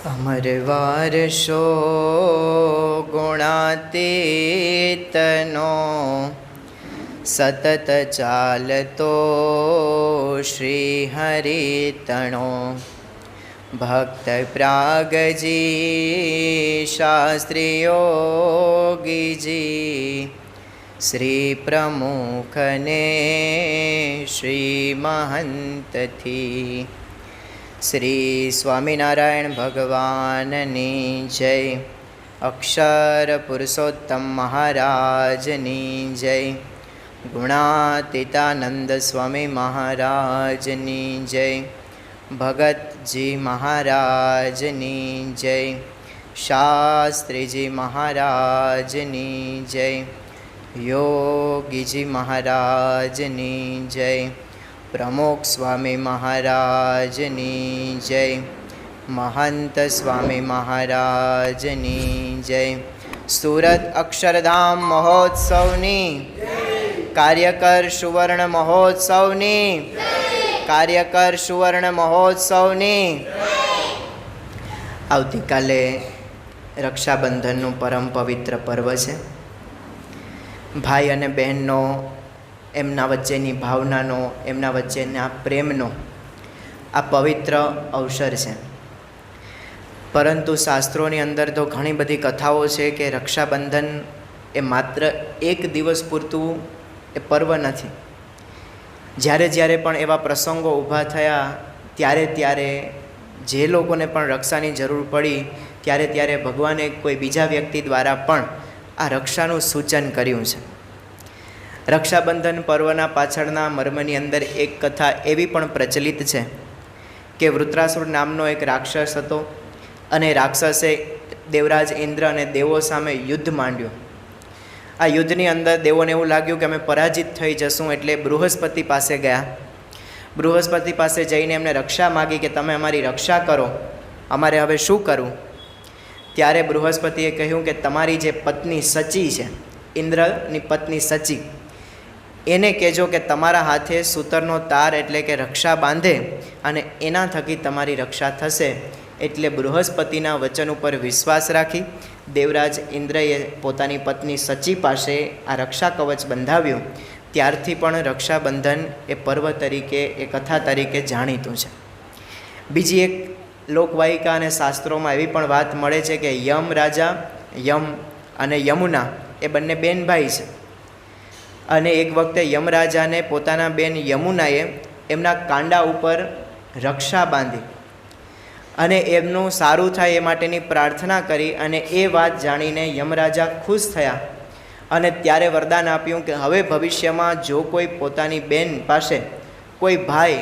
અમર વારસો ગુણાતીતનો સતત ચાલતો શ્રી હરિતણો ભક્ત પ્રાગજી શાસ્ત્રી યોગીજી શ્રી પ્રમુખને શ્રી મહંતથી શ્રી સ્વામિનારાયણ ભગવાનની જય. અક્ષર પુરુષોત્તમ મહારાજની જય. ગુણાતીતાનંદ સ્વામી મહારાજની જય. ભગતજી મહારાજની જય. શાસ્ત્રીજી મહારાજની જય. યોગીજી મહારાજની જય. પ્રમુખ સ્વામી મહારાજની જય. મહંત સ્વામી મહારાજની જય. સુરત અક્ષરધામ મહોત્સવની કાર્યકર સુવર્ણ મહોત્સવની કાર્યકર સુવર્ણ મહોત્સવની આવતીકાલે રક્ષાબંધનનું પરમ પવિત્ર પર્વ છે. ભાઈ અને બહેનનો, એમના વચ્ચેની ભાવનાનો, એમના વચ્ચેના પ્રેમનો આ પવિત્ર અવસર છે. પરંતુ શાસ્ત્રોની અંદર તો ઘણી બધી કથાઓ છે કે રક્ષાબંધન એ માત્ર એક દિવસ પૂરતું એ પર્વ નથી. જ્યારે જ્યારે પણ એવા પ્રસંગો ઊભા થયા ત્યારે ત્યારે જે લોકોને પણ રક્ષાની જરૂર પડી ત્યારે ત્યારે ભગવાને કોઈ બીજા વ્યક્તિ દ્વારા પણ આ રક્ષાનું સૂચન કર્યું છે. રક્ષાબંધન પર્વના પાછળના મર્મની અંદર એક કથા એવી પણ પ્રચલિત છે કે વૃત્રાસુર નામનો એક રાક્ષસ હતો અને રાક્ષસે દેવરાજ ઇન્દ્ર અને દેવો સામે યુદ્ધ માંડ્યું. આ યુદ્ધની અંદર દેવોને એવું લાગ્યું કે અમે પરાજિત થઈ જશું, એટલે બૃહસ્પતિ પાસે ગયા. બૃહસ્પતિ પાસે જઈને એમને રક્ષા માગી કે તમે અમારી રક્ષા કરો, અમારે હવે શું કરવું? ત્યારે બૃહસ્પતિએ કહ્યું કે તમારી જે પત્ની સચી છે, ઇન્દ્રની પત્ની સચી, એને કહેજો કે તમારા હાથે સૂતરનો તાર એટલે કે રક્ષા બાંધે અને એના થકી તમારી રક્ષા થશે. એટલે બૃહસ્પતિના વચન ઉપર વિશ્વાસ રાખી દેવરાજ ઇન્દ્રએ પોતાની પત્ની સચી પાસે આ રક્ષા કવચ બંધાવ્યું. ત્યારથી પણ રક્ષાબંધન એ પર્વ તરીકે, એ કથા તરીકે જાણીતું છે. બીજી એક લોકવાયિકા અને શાસ્ત્રોમાં એવી પણ વાત મળે છે કે યમ રાજા, યમ અને યમુના એ બંને બેન ભાઈ છે. અને એક વખતે યમરાજાને પોતાના બેન યમુનાએ એમના કાંડા ઉપર રક્ષા બાંધી અને એમનું સારું થાય એ માટેની પ્રાર્થના કરી. અને એ વાત જાણીને યમરાજા ખુશ થયા અને ત્યારે વરદાન આપ્યું કે હવે ભવિષ્યમાં જો કોઈ પોતાની બેન પાસે કોઈ ભાઈ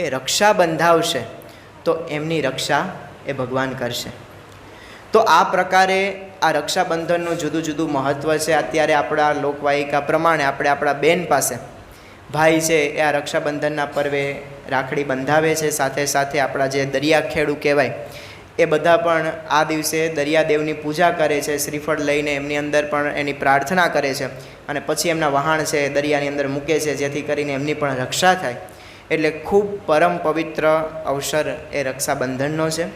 એ રક્ષા બંધાવશે તો એમની રક્ષા એ ભગવાન કરશે. તો આ પ્રકારે આ રક્ષાબંધનનું જુદું જુદું મહત્ત્વ છે. અત્યારે આપણા લોકવાયિકા પ્રમાણે આપણે આપણા બેન પાસે ભાઈ છે એ આ રક્ષાબંધનના પર્વે રાખડી બંધાવે છે. સાથે સાથે આપણા જે દરિયાખેડુ કહેવાય એ બધા પણ આ દિવસે દરિયાદેવની પૂજા કરે છે. શ્રીફળ લઈને એમની અંદર પણ એની પ્રાર્થના કરે છે અને પછી એમના વહાણ છે એ દરિયાની અંદર મૂકે છે, જેથી કરીને એમની પણ રક્ષા થાય. એટલે ખૂબ પરમ પવિત્ર અવસર એ રક્ષાબંધનનો છે.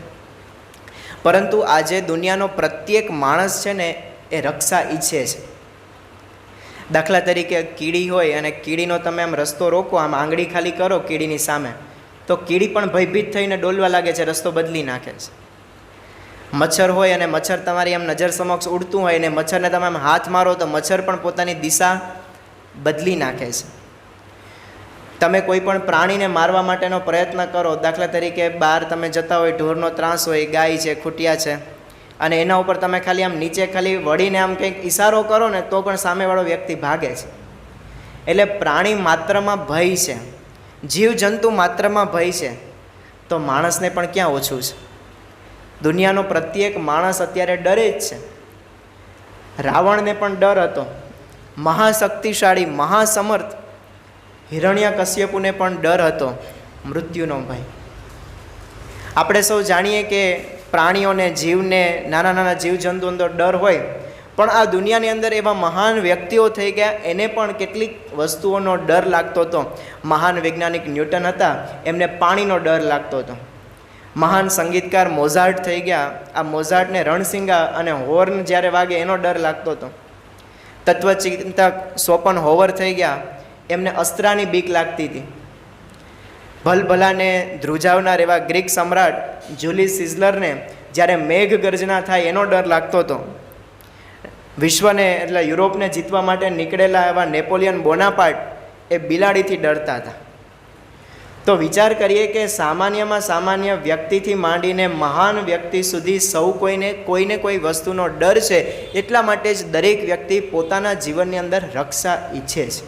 પરંતુ આજે દુનિયાનો પ્રત્યેક માણસ છે ને એ રક્ષા ઈચ્છે છે. દાખલા તરીકે કીડી હોય અને કીડીનો તમે આમ રસ્તો રોકો, આમ આંગળી ખાલી કરો કીડીની સામે, તો કીડી પણ ભયભીત થઈને ડોલવા લાગે છે, રસ્તો બદલી નાખે છે. મચ્છર હોય અને મચ્છર તમારી આમ નજર સમક્ષ ઉડતું હોય ને મચ્છરને તમે આમ હાથ મારો તો મચ્છર પણ પોતાની દિશા બદલી નાખે છે. તમે કોઈ પણ પ્રાણીને મારવા માટેનો પ્રયત્ન કરો, દાખલા તરીકે બહાર તમે જતા હોય, ઢોરનો ત્રાસ હોય, ગાય છે, ખૂટિયા છે, અને એના ઉપર તમે ખાલી આમ નીચે ખાલી વળીને આમ કંઈક ઈશારો કરો ને તો પણ સામેવાળો વ્યક્તિ ભાગે છે. એટલે પ્રાણી માત્રમાં ભય છે, જીવજંતુ માત્રમાં ભય છે, તો માણસને પણ ક્યાં ઓછું છે? દુનિયાનો પ્રત્યેક માણસ અત્યારે ડરે જ છે. રાવણને પણ ડર હતો, મહાશક્તિશાળી, મહાસમર્થ હિરણ્યકશ્યપુને પણ ડર હતો, મૃત્યુનો ભય. આપણે સૌ જાણીએ કે પ્રાણીઓને, જીવને, નાના નાના જીવજંતુઓનો ડર હોય, પણ આ દુનિયાની અંદર એવા મહાન વ્યક્તિઓ થઈ ગયા, એને પણ કેટલીક વસ્તુઓનો ડર લાગતો હતો. મહાન વૈજ્ઞાનિક ન્યૂટન હતા, એમને પાણીનો ડર લાગતો હતો. મહાન સંગીતકાર મોઝાર્ટ થઈ ગયા. આ મોઝાર્ટને રણસિંગા અને હોર્ન જ્યારે વાગે એનો ડર લાગતો હતો. તત્વચિંતક શોપનહોવર થઈ ગયા, એમને અસ્ત્રાની બીક લાગતી હતી. ભલભલાને ધ્રુજાવનાર એવા ગ્રીક સમ્રાટ જુલિયસ સિઝલરને જ્યારે મેઘ ગર્જના થાય એનો ડર લાગતો હતો. વિશ્વને એટલે યુરોપને જીતવા માટે નીકળેલા એવા નેપોલિયન બોનાપાર્ટ એ બિલાડીથી ડરતા હતા. તો વિચાર કરીએ કે સામાન્યમાં સામાન્ય વ્યક્તિથી માંડીને મહાન વ્યક્તિ સુધી સૌ કોઈને કોઈ વસ્તુનો ડર છે. એટલા માટે જ દરેક વ્યક્તિ પોતાના જીવનની અંદર રક્ષા ઈચ્છે છે.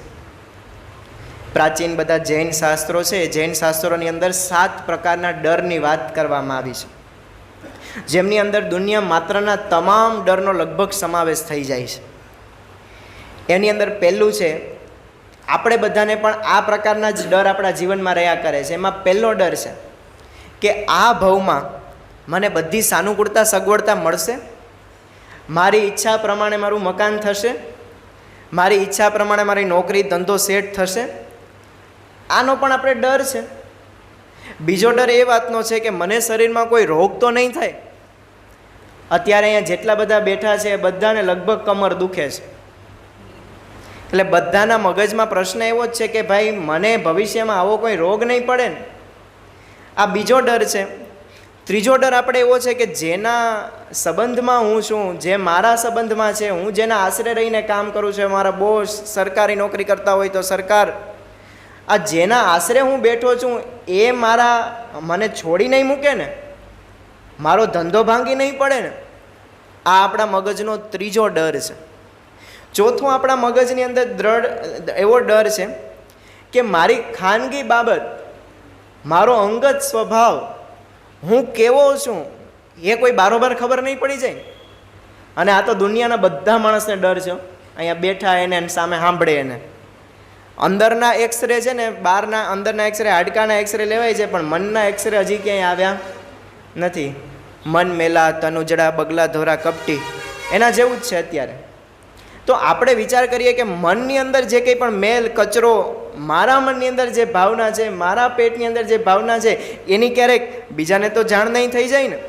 પ્રાચીન બધા જૈન શાસ્ત્રો છે, જૈન શાસ્ત્રોની અંદર 7 પ્રકારના ડરની વાત કરવામાં આવી છે, જેમની અંદર દુનિયા માત્રના તમામ ડરનો લગભગ સમાવેશ થઈ જાય છે. એની અંદર પહેલું છે, આપણે બધાને પણ આ પ્રકારના જ ડર આપણા જીવનમાં રહ્યા કરે છે. એમાં પહેલો ડર છે કે આ ભવમાં મને બધી સાનુકૂળતા સગવડતા મળશે, મારી ઈચ્છા પ્રમાણે મારું મકાન થશે, મારી ઈચ્છા પ્રમાણે મારી નોકરી ધંધો સેટ થશે. આનો પણ આપણે ડર છે. બીજો ડર એ વાતનો છે કે મને શરીરમાં કોઈ રોગ તો નહીં થાય. અત્યારે અહીંયા જેટલા બધા બેઠા છે એ બધાને લગભગ કમર દુખે છે. એટલે બધાના મગજમાં પ્રશ્ન એવો જ છે કે ભાઈ મને ભવિષ્યમાં આવો કોઈ રોગ નહીં પડે ને. આ બીજો ડર છે. ત્રીજો ડર આપણે એવો છે કે જેના સંબંધમાં હું છું, જે મારા સંબંધમાં છે, હું જેના આશરે રહીને કામ કરું છું, મારા બોસ સરકારી નોકરી કરતા હોય તો સરકાર, આ જેના આશરે હું બેઠો છું એ મને છોડી નહીં મૂકે ને, મારો ધંધો ભાંગી નહીં પડે ને. આ આપણા મગજનો ત્રીજો ડર છે. ચોથું આપણા મગજની અંદર એવો ડર છે કે મારી ખાનગી બાબત, મારો અંગત સ્વભાવ, હું કેવો છું એ કોઈ બારોબાર ખબર નહીં પડી જાય. અને આ તો દુનિયાના બધા માણસને ડર છે. અહીંયા બેઠા એને સામે સાંભળે એને. અંદરના એક્સરે છે ને, બહારના અંદરના એક્સરે, હાડકાના એક્સરે લેવાય છે, પણ મનના એક્સરે હજી ક્યાંય આવ્યા નથી. મન મેલા તનુજડા બગલા ધોરા કપટી, એના જેવું જ છે અત્યારે. તો આપણે વિચાર કરીએ કે મનની અંદર જે કંઈ પણ મેલ કચરો, મારા મનની અંદર જે ભાવના છે, મારા પેટની અંદર જે ભાવના છે, એની ક્યારેક બીજાને તો જાણ નહીં થઈ જાય ને.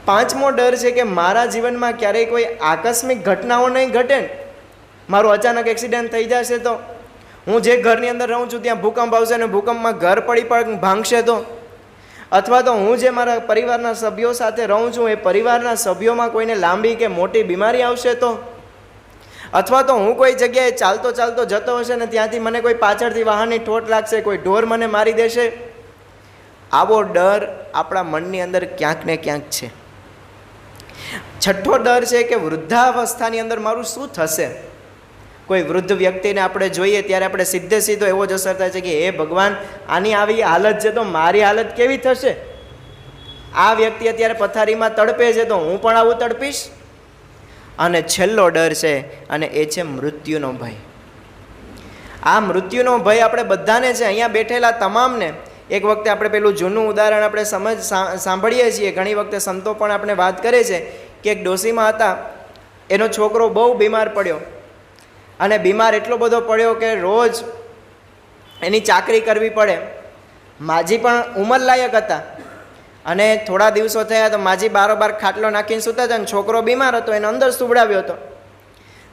પાંચમો ડર છે કે મારા જીવનમાં ક્યારેય કોઈ આકસ્મિક ઘટનાઓ નહીં ઘટે ને. મારું અચાનક એક્સિડન્ટ થઈ જશે તો, હું જે ઘરની અંદર રહું છું ત્યાં ભૂકંપ આવશે ને ભૂકંપમાં ઘર પડી ભાંગશે તો, અથવા તો હું જે મારા પરિવારના સભ્યો સાથે રહું છું એ પરિવારના સભ્યોમાં કોઈને લાંબી કે મોટી બીમારી આવશે તો, અથવા તો હું કોઈ જગ્યાએ ચાલતો જતો હશે ને ત્યાંથી મને કોઈ પાછળથી વાહનની ઠોટ લાગશે, કોઈ ઢોર મને મારી દેશે. આવો ડર આપણા મનની અંદર ક્યાંક ને ક્યાંક છે. છઠ્ઠો ડર છે કે વૃદ્ધાવસ્થાની અંદર મારું શું થશે. કોઈ વૃદ્ધ વ્યક્તિને આપણે જોઈએ ત્યારે આપણે સીધો એવો જ અસર થાય છે કે હે ભગવાન, આની આવી હાલત છે તો મારી હાલત કેવી થશે. આ વ્યક્તિ અત્યારે પથારીમાં તડપે છે તો હું પણ આવું તડપીશ. અને છેલ્લો ડર છે અને એ છે મૃત્યુનો ભય. આ મૃત્યુનો ભય આપણે બધાને છે, અહીંયા બેઠેલા તમામને. એક વખતે આપણે પેલું જૂનું ઉદાહરણ આપણે સાંભળીએ છીએ, ઘણી વખતે સંતો પણ આપણે વાત કરે છે કે એક ડોશીમાં હતા, એનો છોકરો બહુ બીમાર પડ્યો. અને બીમાર એટલો બધો પડ્યો કે રોજ એની ચાકરી કરવી પડે. માજી પણ ઉંમરલાયક હતા અને થોડા દિવસો થયા તો માજી બારોબાર ખાટલો નાખીને સૂતા હતા અને છોકરો બીમાર હતો, એને અંદર સુવડાવ્યો હતો.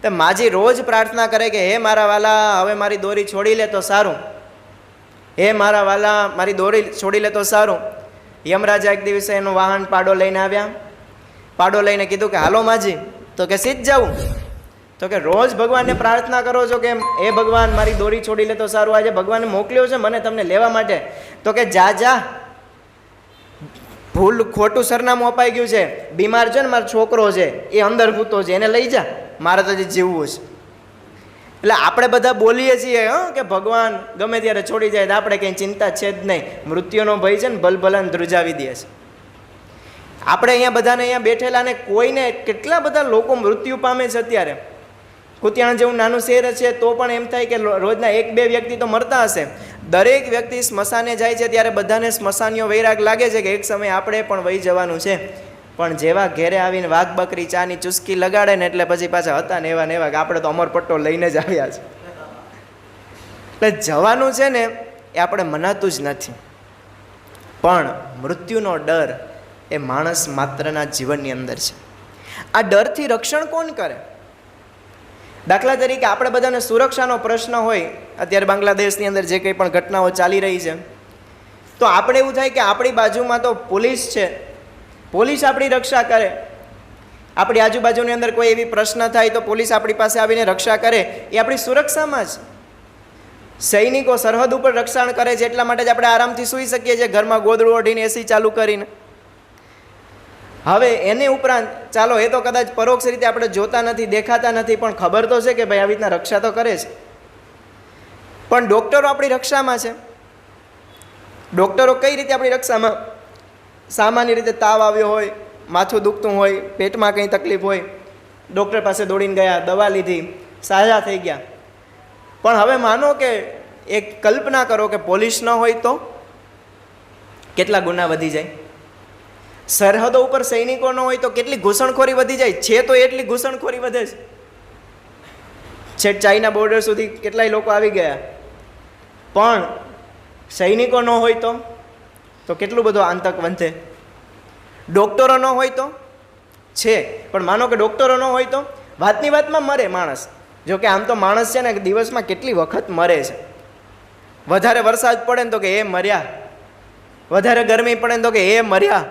તો માજી રોજ પ્રાર્થના કરે કે હે મારા વાલા, હવે મારી દોરી છોડી લે તો સારું, હે મારા વાલા, મારી દોરી છોડી લે તો સારું. યમરાજા એક દિવસે એનું વાહન પાડો લઈને આવ્યા. પાડો લઈને કીધું કે હાલો માજી. તો કે સીધ જાઉં. તો કે રોજ ભગવાનને પ્રાર્થના કરો છો કે હે ભગવાન, મારી દોરી છોડી લે તો સારું, આજે ભગવાને મોકલ્યો છે મને તમને લેવા માટે. તો કે જા, ભૂલ ખોટું સરનામું અપાઈ ગયું છે, બીમાર છે ને મારો છોકરો છે એ અંદર ભૂતો છે, એને લઈ જા, મારે તો જીવવું છે. એટલે આપણે બધા બોલીએ છીએ કે ભગવાન ગમે ત્યારે છોડી જાય તો આપણે કંઈ ચિંતા છે જ નહીં. મૃત્યુનો ભય છે ને ભલભલાને ધ્રુજાવી દે છે. આપણે અહીંયા બધાને અહીંયા બેઠેલાને કોઈને કેટલા બધા લોકો મૃત્યુ પામે છે અત્યારે. કુતિયાણા જેવું નાનું શહેર છે તો પણ એમ થાય કે રોજના 1-2 વ્યક્તિ તો મરતા હશે. દરેક વ્યક્તિ સ્મશાને જાય છે ત્યારે બધાને સ્મશાનીઓ વૈરાગ લાગે છે કે એક સમય આપણે પણ વહી જવાનું છે. પણ જેવા ઘેરે આવીને વાઘ બકરી ચાની ચુસ્કી લગાડે ને એટલે પછી પાછા હતા ને એવા કે આપણે તો અમરપટ્ટો લઈને જ આવ્યા છે. એટલે જવાનું છે ને એ આપણે મનાતું જ નથી. પણ મૃત્યુનો ડર એ માણસ માત્રના જીવનની અંદર છે. આ ડરથી રક્ષણ કોણ કરે? દાખલા તરીકે આપણે બધાને સુરક્ષાનો પ્રશ્ન હોય, અત્યારે બાંગ્લાદેશની અંદર જે કંઈ પણ ઘટનાઓ ચાલી રહી છે, તો આપણે એવું થાય કે આપણી બાજુમાં તો પોલીસ છે, પોલીસ આપણી રક્ષા કરે. આપણી આજુબાજુની અંદર કોઈ એવી પ્રશ્ન થાય તો પોલીસ આપણી પાસે આવીને રક્ષા કરે, એ આપણી સુરક્ષામાં જ. સૈનિકો સરહદ ઉપર રક્ષણ કરે છે, એટલા માટે જ આપણે આરામથી સૂઈ શકીએ છીએ ઘરમાં ગોદડું ઓઢીને, એસી ચાલુ કરીને. હવે એને ઉપરાંત ચાલો એ તો કદાચ પરોક્ષ રીતે આપણે જોતા નથી, દેખાતા નથી, પણ ખબર તો છે કે ભાઈ આવી રીતના રક્ષા તો કરે છે. પણ ડૉક્ટરો આપણી રક્ષામાં છે. ડૉક્ટરો કઈ રીતે આપણી રક્ષામાં? સામાન્ય રીતે તાવ આવ્યો હોય, માથું દુખતું હોય, પેટમાં કંઈ તકલીફ હોય, ડૉક્ટર પાસે દોડીને ગયા, દવા લીધી, સાજા થઈ ગયા. પણ હવે માનો કે એક કલ્પના કરો કે પોલીસ ન હોય તો કેટલા ગુના વધી જાય. સરહદો ઉપર સૈનિકો ન હોય તો કેટલી ઘૂસણખોરી વધી જાય છે. તો એટલી ઘૂસણખોરી વધે છે. છેક ચાઇના બોર્ડર સુધી કેટલાય લોકો આવી ગયા. પણ સૈનિકો ન હોય તો કેટલું બધું આતંક વધે. ડૉક્ટરો ન હોય તો છે, પણ માનો કે ડૉક્ટરો ન હોય તો વાતની વાતમાં મરે માણસ. જો કે આમ તો માણસ છે ને દિવસમાં કેટલી વખત મરે છે. વધારે વરસાદ પડે ને તો કે એ મર્યા, વધારે ગરમી પડે ને તો કે એ મર્યા,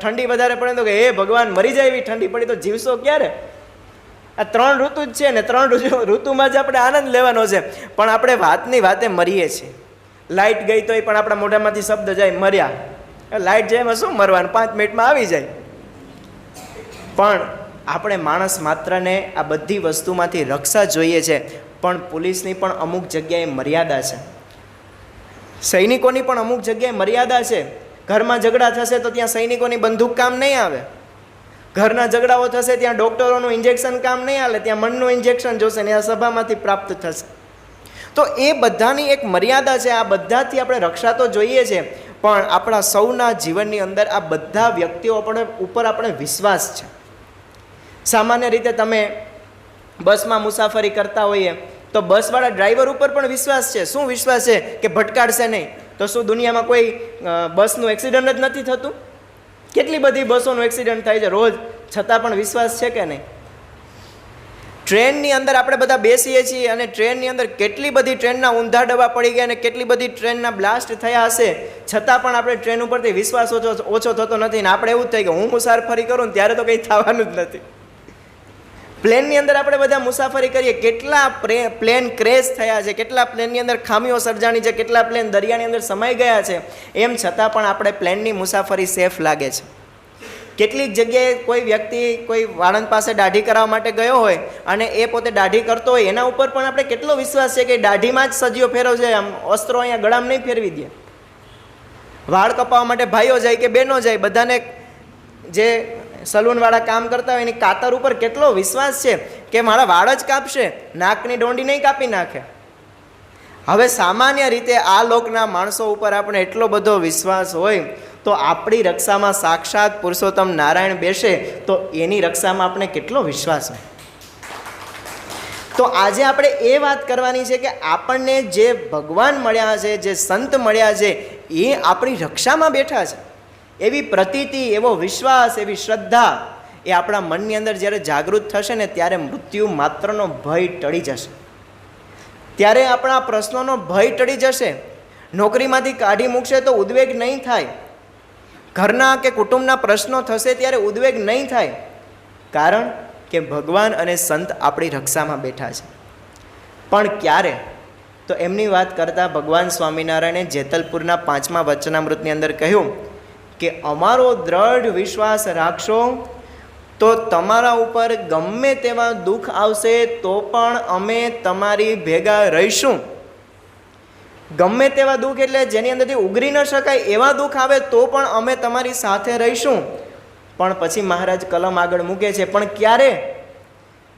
ઠંડી વધારે પડે તો કે એ ભગવાન મરી જાય એવી ઠંડી પડી તો જીવશો ક્યારે? આ 3 ઋતુ જ છે ને, 3 ઋતુમાં જ આપણે આનંદ લેવાનો છે. પણ આપણે વાતની વાતે મરીએ છીએ. લાઇટ ગઈ તોય પણ આપણા મોઢામાંથી શબ્દ જાય મર્યા. લાઇટ જાય એમાં શું મરવાનું, 5 મિનિટમાં આવી જાય. પણ આપણે માણસ માત્રને આ બધી વસ્તુમાંથી રક્ષા જોઈએ છે. પણ પોલીસની પણ અમુક જગ્યાએ મર્યાદા છે, સૈનિકોની પણ અમુક જગ્યાએ મર્યાદા છે. ઘરમાં ઝઘડા થશે તો ત્યાં સૈનિકોની બંદૂક કામ નહીં આવે. ઘરના ઝઘડાઓ થશે ત્યાં ડૉક્ટરોનું ઇન્જેક્શન કામ નહીં આવે, ત્યાં મનનું ઇન્જેક્શન જોશે ને આ સભામાંથી પ્રાપ્ત થશે. તો એ બધાની એક મર્યાદા છે. આ બધાથી આપણે રક્ષા તો જોઈએ છે, પણ આપણા સૌના જીવનની અંદર આ બધા વ્યક્તિઓ ઉપર આપણે વિશ્વાસ છે. સામાન્ય રીતે તમે બસમાં મુસાફરી કરતા હોઈએ તો બસવાળા ડ્રાઈવર ઉપર પણ વિશ્વાસ છે. શું વિશ્વાસ છે? કે ભટકાડશે નહીં. તો શું દુનિયામાં કોઈ બસનું એક્સિડન્ટ જ નથી થતું? કેટલી બધી બસોનું એક્સિડન્ટ થાય છે રોજ, છતાં પણ વિશ્વાસ છે કે નહીં? ટ્રેનની અંદર આપણે બધા બેસીએ છીએ અને ટ્રેનની અંદર કેટલી બધી ટ્રેનના ઊંધા ડબ્બા પડી ગયા અને કેટલી બધી ટ્રેનના બ્લાસ્ટ થયા હશે, છતાં પણ આપણે ટ્રેન ઉપરથી વિશ્વાસ ઓછો થતો નથી. ને આપણે એવું જ થાય કે હું મુસાફરી કરું ને ત્યારે તો કંઈ થવાનું જ નથી. પ્લેનની અંદર આપણે બધા મુસાફરી કરીએ, કેટલા પ્લેન ક્રેશ થયા છે, કેટલા પ્લેનની અંદર ખામીઓ સર્જાણી છે, કેટલા પ્લેન દરિયાની અંદર સમાઈ ગયા છે, એમ છતાં પણ આપણે પ્લેનની મુસાફરી સેફ લાગે છે. કેટલીક જગ્યાએ કોઈ વ્યક્તિ કોઈ વાળંદ પાસે દાઢી કરાવવા માટે ગયો હોય અને એ પોતે દાઢી કરતો હોય, એના ઉપર પણ આપણે કેટલો વિશ્વાસ છે કે દાઢીમાં જ સજીઓ ફેરવશે, આમ અસ્ત્રો અહીંયા ગળામાં નહીં ફેરવી દે. વાળ કપાવવા માટે ભાઈઓ જાય કે બહેનો જાય, બધાને જે સલૂનવાળા કામ કરતા હોય એની કાતર ઉપર કેટલો વિશ્વાસ છે કે મારા વાળ જ કાપશે, નાકની ડોંડી નહીં કાપી નાખે. હવે સામાન્ય રીતે આ લોકના માણસો ઉપર આપણે એટલો બધો વિશ્વાસ હોય તો આપણી રક્ષામાં સાક્ષાત પુરુષોત્તમ નારાયણ બેસે તો એની રક્ષામાં આપણે કેટલો વિશ્વાસ હોય. તો આજે આપણે એ વાત કરવાની છે કે આપણને જે ભગવાન મળ્યા છે, જે સંત મળ્યા છે, એ આપણી રક્ષામાં બેઠા છે. એવી પ્રતીતિ, એવો વિશ્વાસ, એવી શ્રદ્ધા એ આપણા મનની અંદર જ્યારે જાગૃત થશે ને ત્યારે મૃત્યુ માત્રનો ભય ટળી જશે. ત્યારે આપણા પ્રશ્નોનો ભય ટળી જશે. નોકરીમાંથી કાઢી મૂકશે તો ઉદ્વેગ નહીં થાય. ઘરના કે કુટુંબના પ્રશ્નો થશે ત્યારે ઉદ્વેગ નહીં થાય. કારણ કે ભગવાન અને સંત આપણી રક્ષામાં બેઠા છે. પણ ક્યારે? તો એમની વાત કરતાં ભગવાન સ્વામિનારાયણે જેતલપુરના 5મા વચનામૃતની અંદર કહ્યું કે અમારો દ્રઢ વિશ્વાસ રાખશો તો તમારા ઉપર ગમે તેવા દુઃખ આવશે તો પણ અમે તમારી ભેગા રહીશું. ગમે તેવા દુઃખ એટલે જેની અંદરથી ઉગરી ન શકાય એવા દુઃખ આવે તો પણ અમે તમારી સાથે રહીશું. પણ પછી મહારાજ કલમ આગળ મૂકે છે, પણ ક્યારે?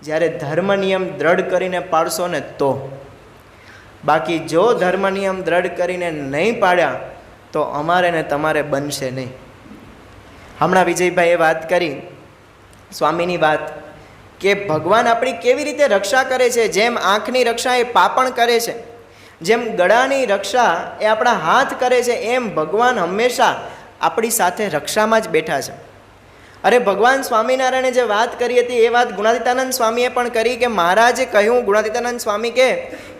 જ્યારે ધર્મ નિયમ દ્રઢ કરીને પાડશો ને તો. બાકી જો ધર્મ નિયમ દ્રઢ કરીને નહીં પાડ્યા તો અમારે ને તમારે બનશે નહીં. હમણાં વિજયભાઈએ વાત કરી સ્વામીની વાત કે ભગવાન આપણી કેવી રીતે રક્ષા કરે છે. જેમ આંખની રક્ષા એ પાપણ કરે છે, જેમ ગળાની રક્ષા એ આપણા હાથ કરે છે, એમ ભગવાન હંમેશા આપણી સાથે રક્ષામાં જ બેઠા છે. અરે ભગવાન સ્વામિનારાયણે જે વાત કરી હતી એ વાત ગુણાતીતાનંદ સ્વામીએ પણ કરી કે મહારાજે કહ્યું, ગુણાતીતાનંદ સ્વામી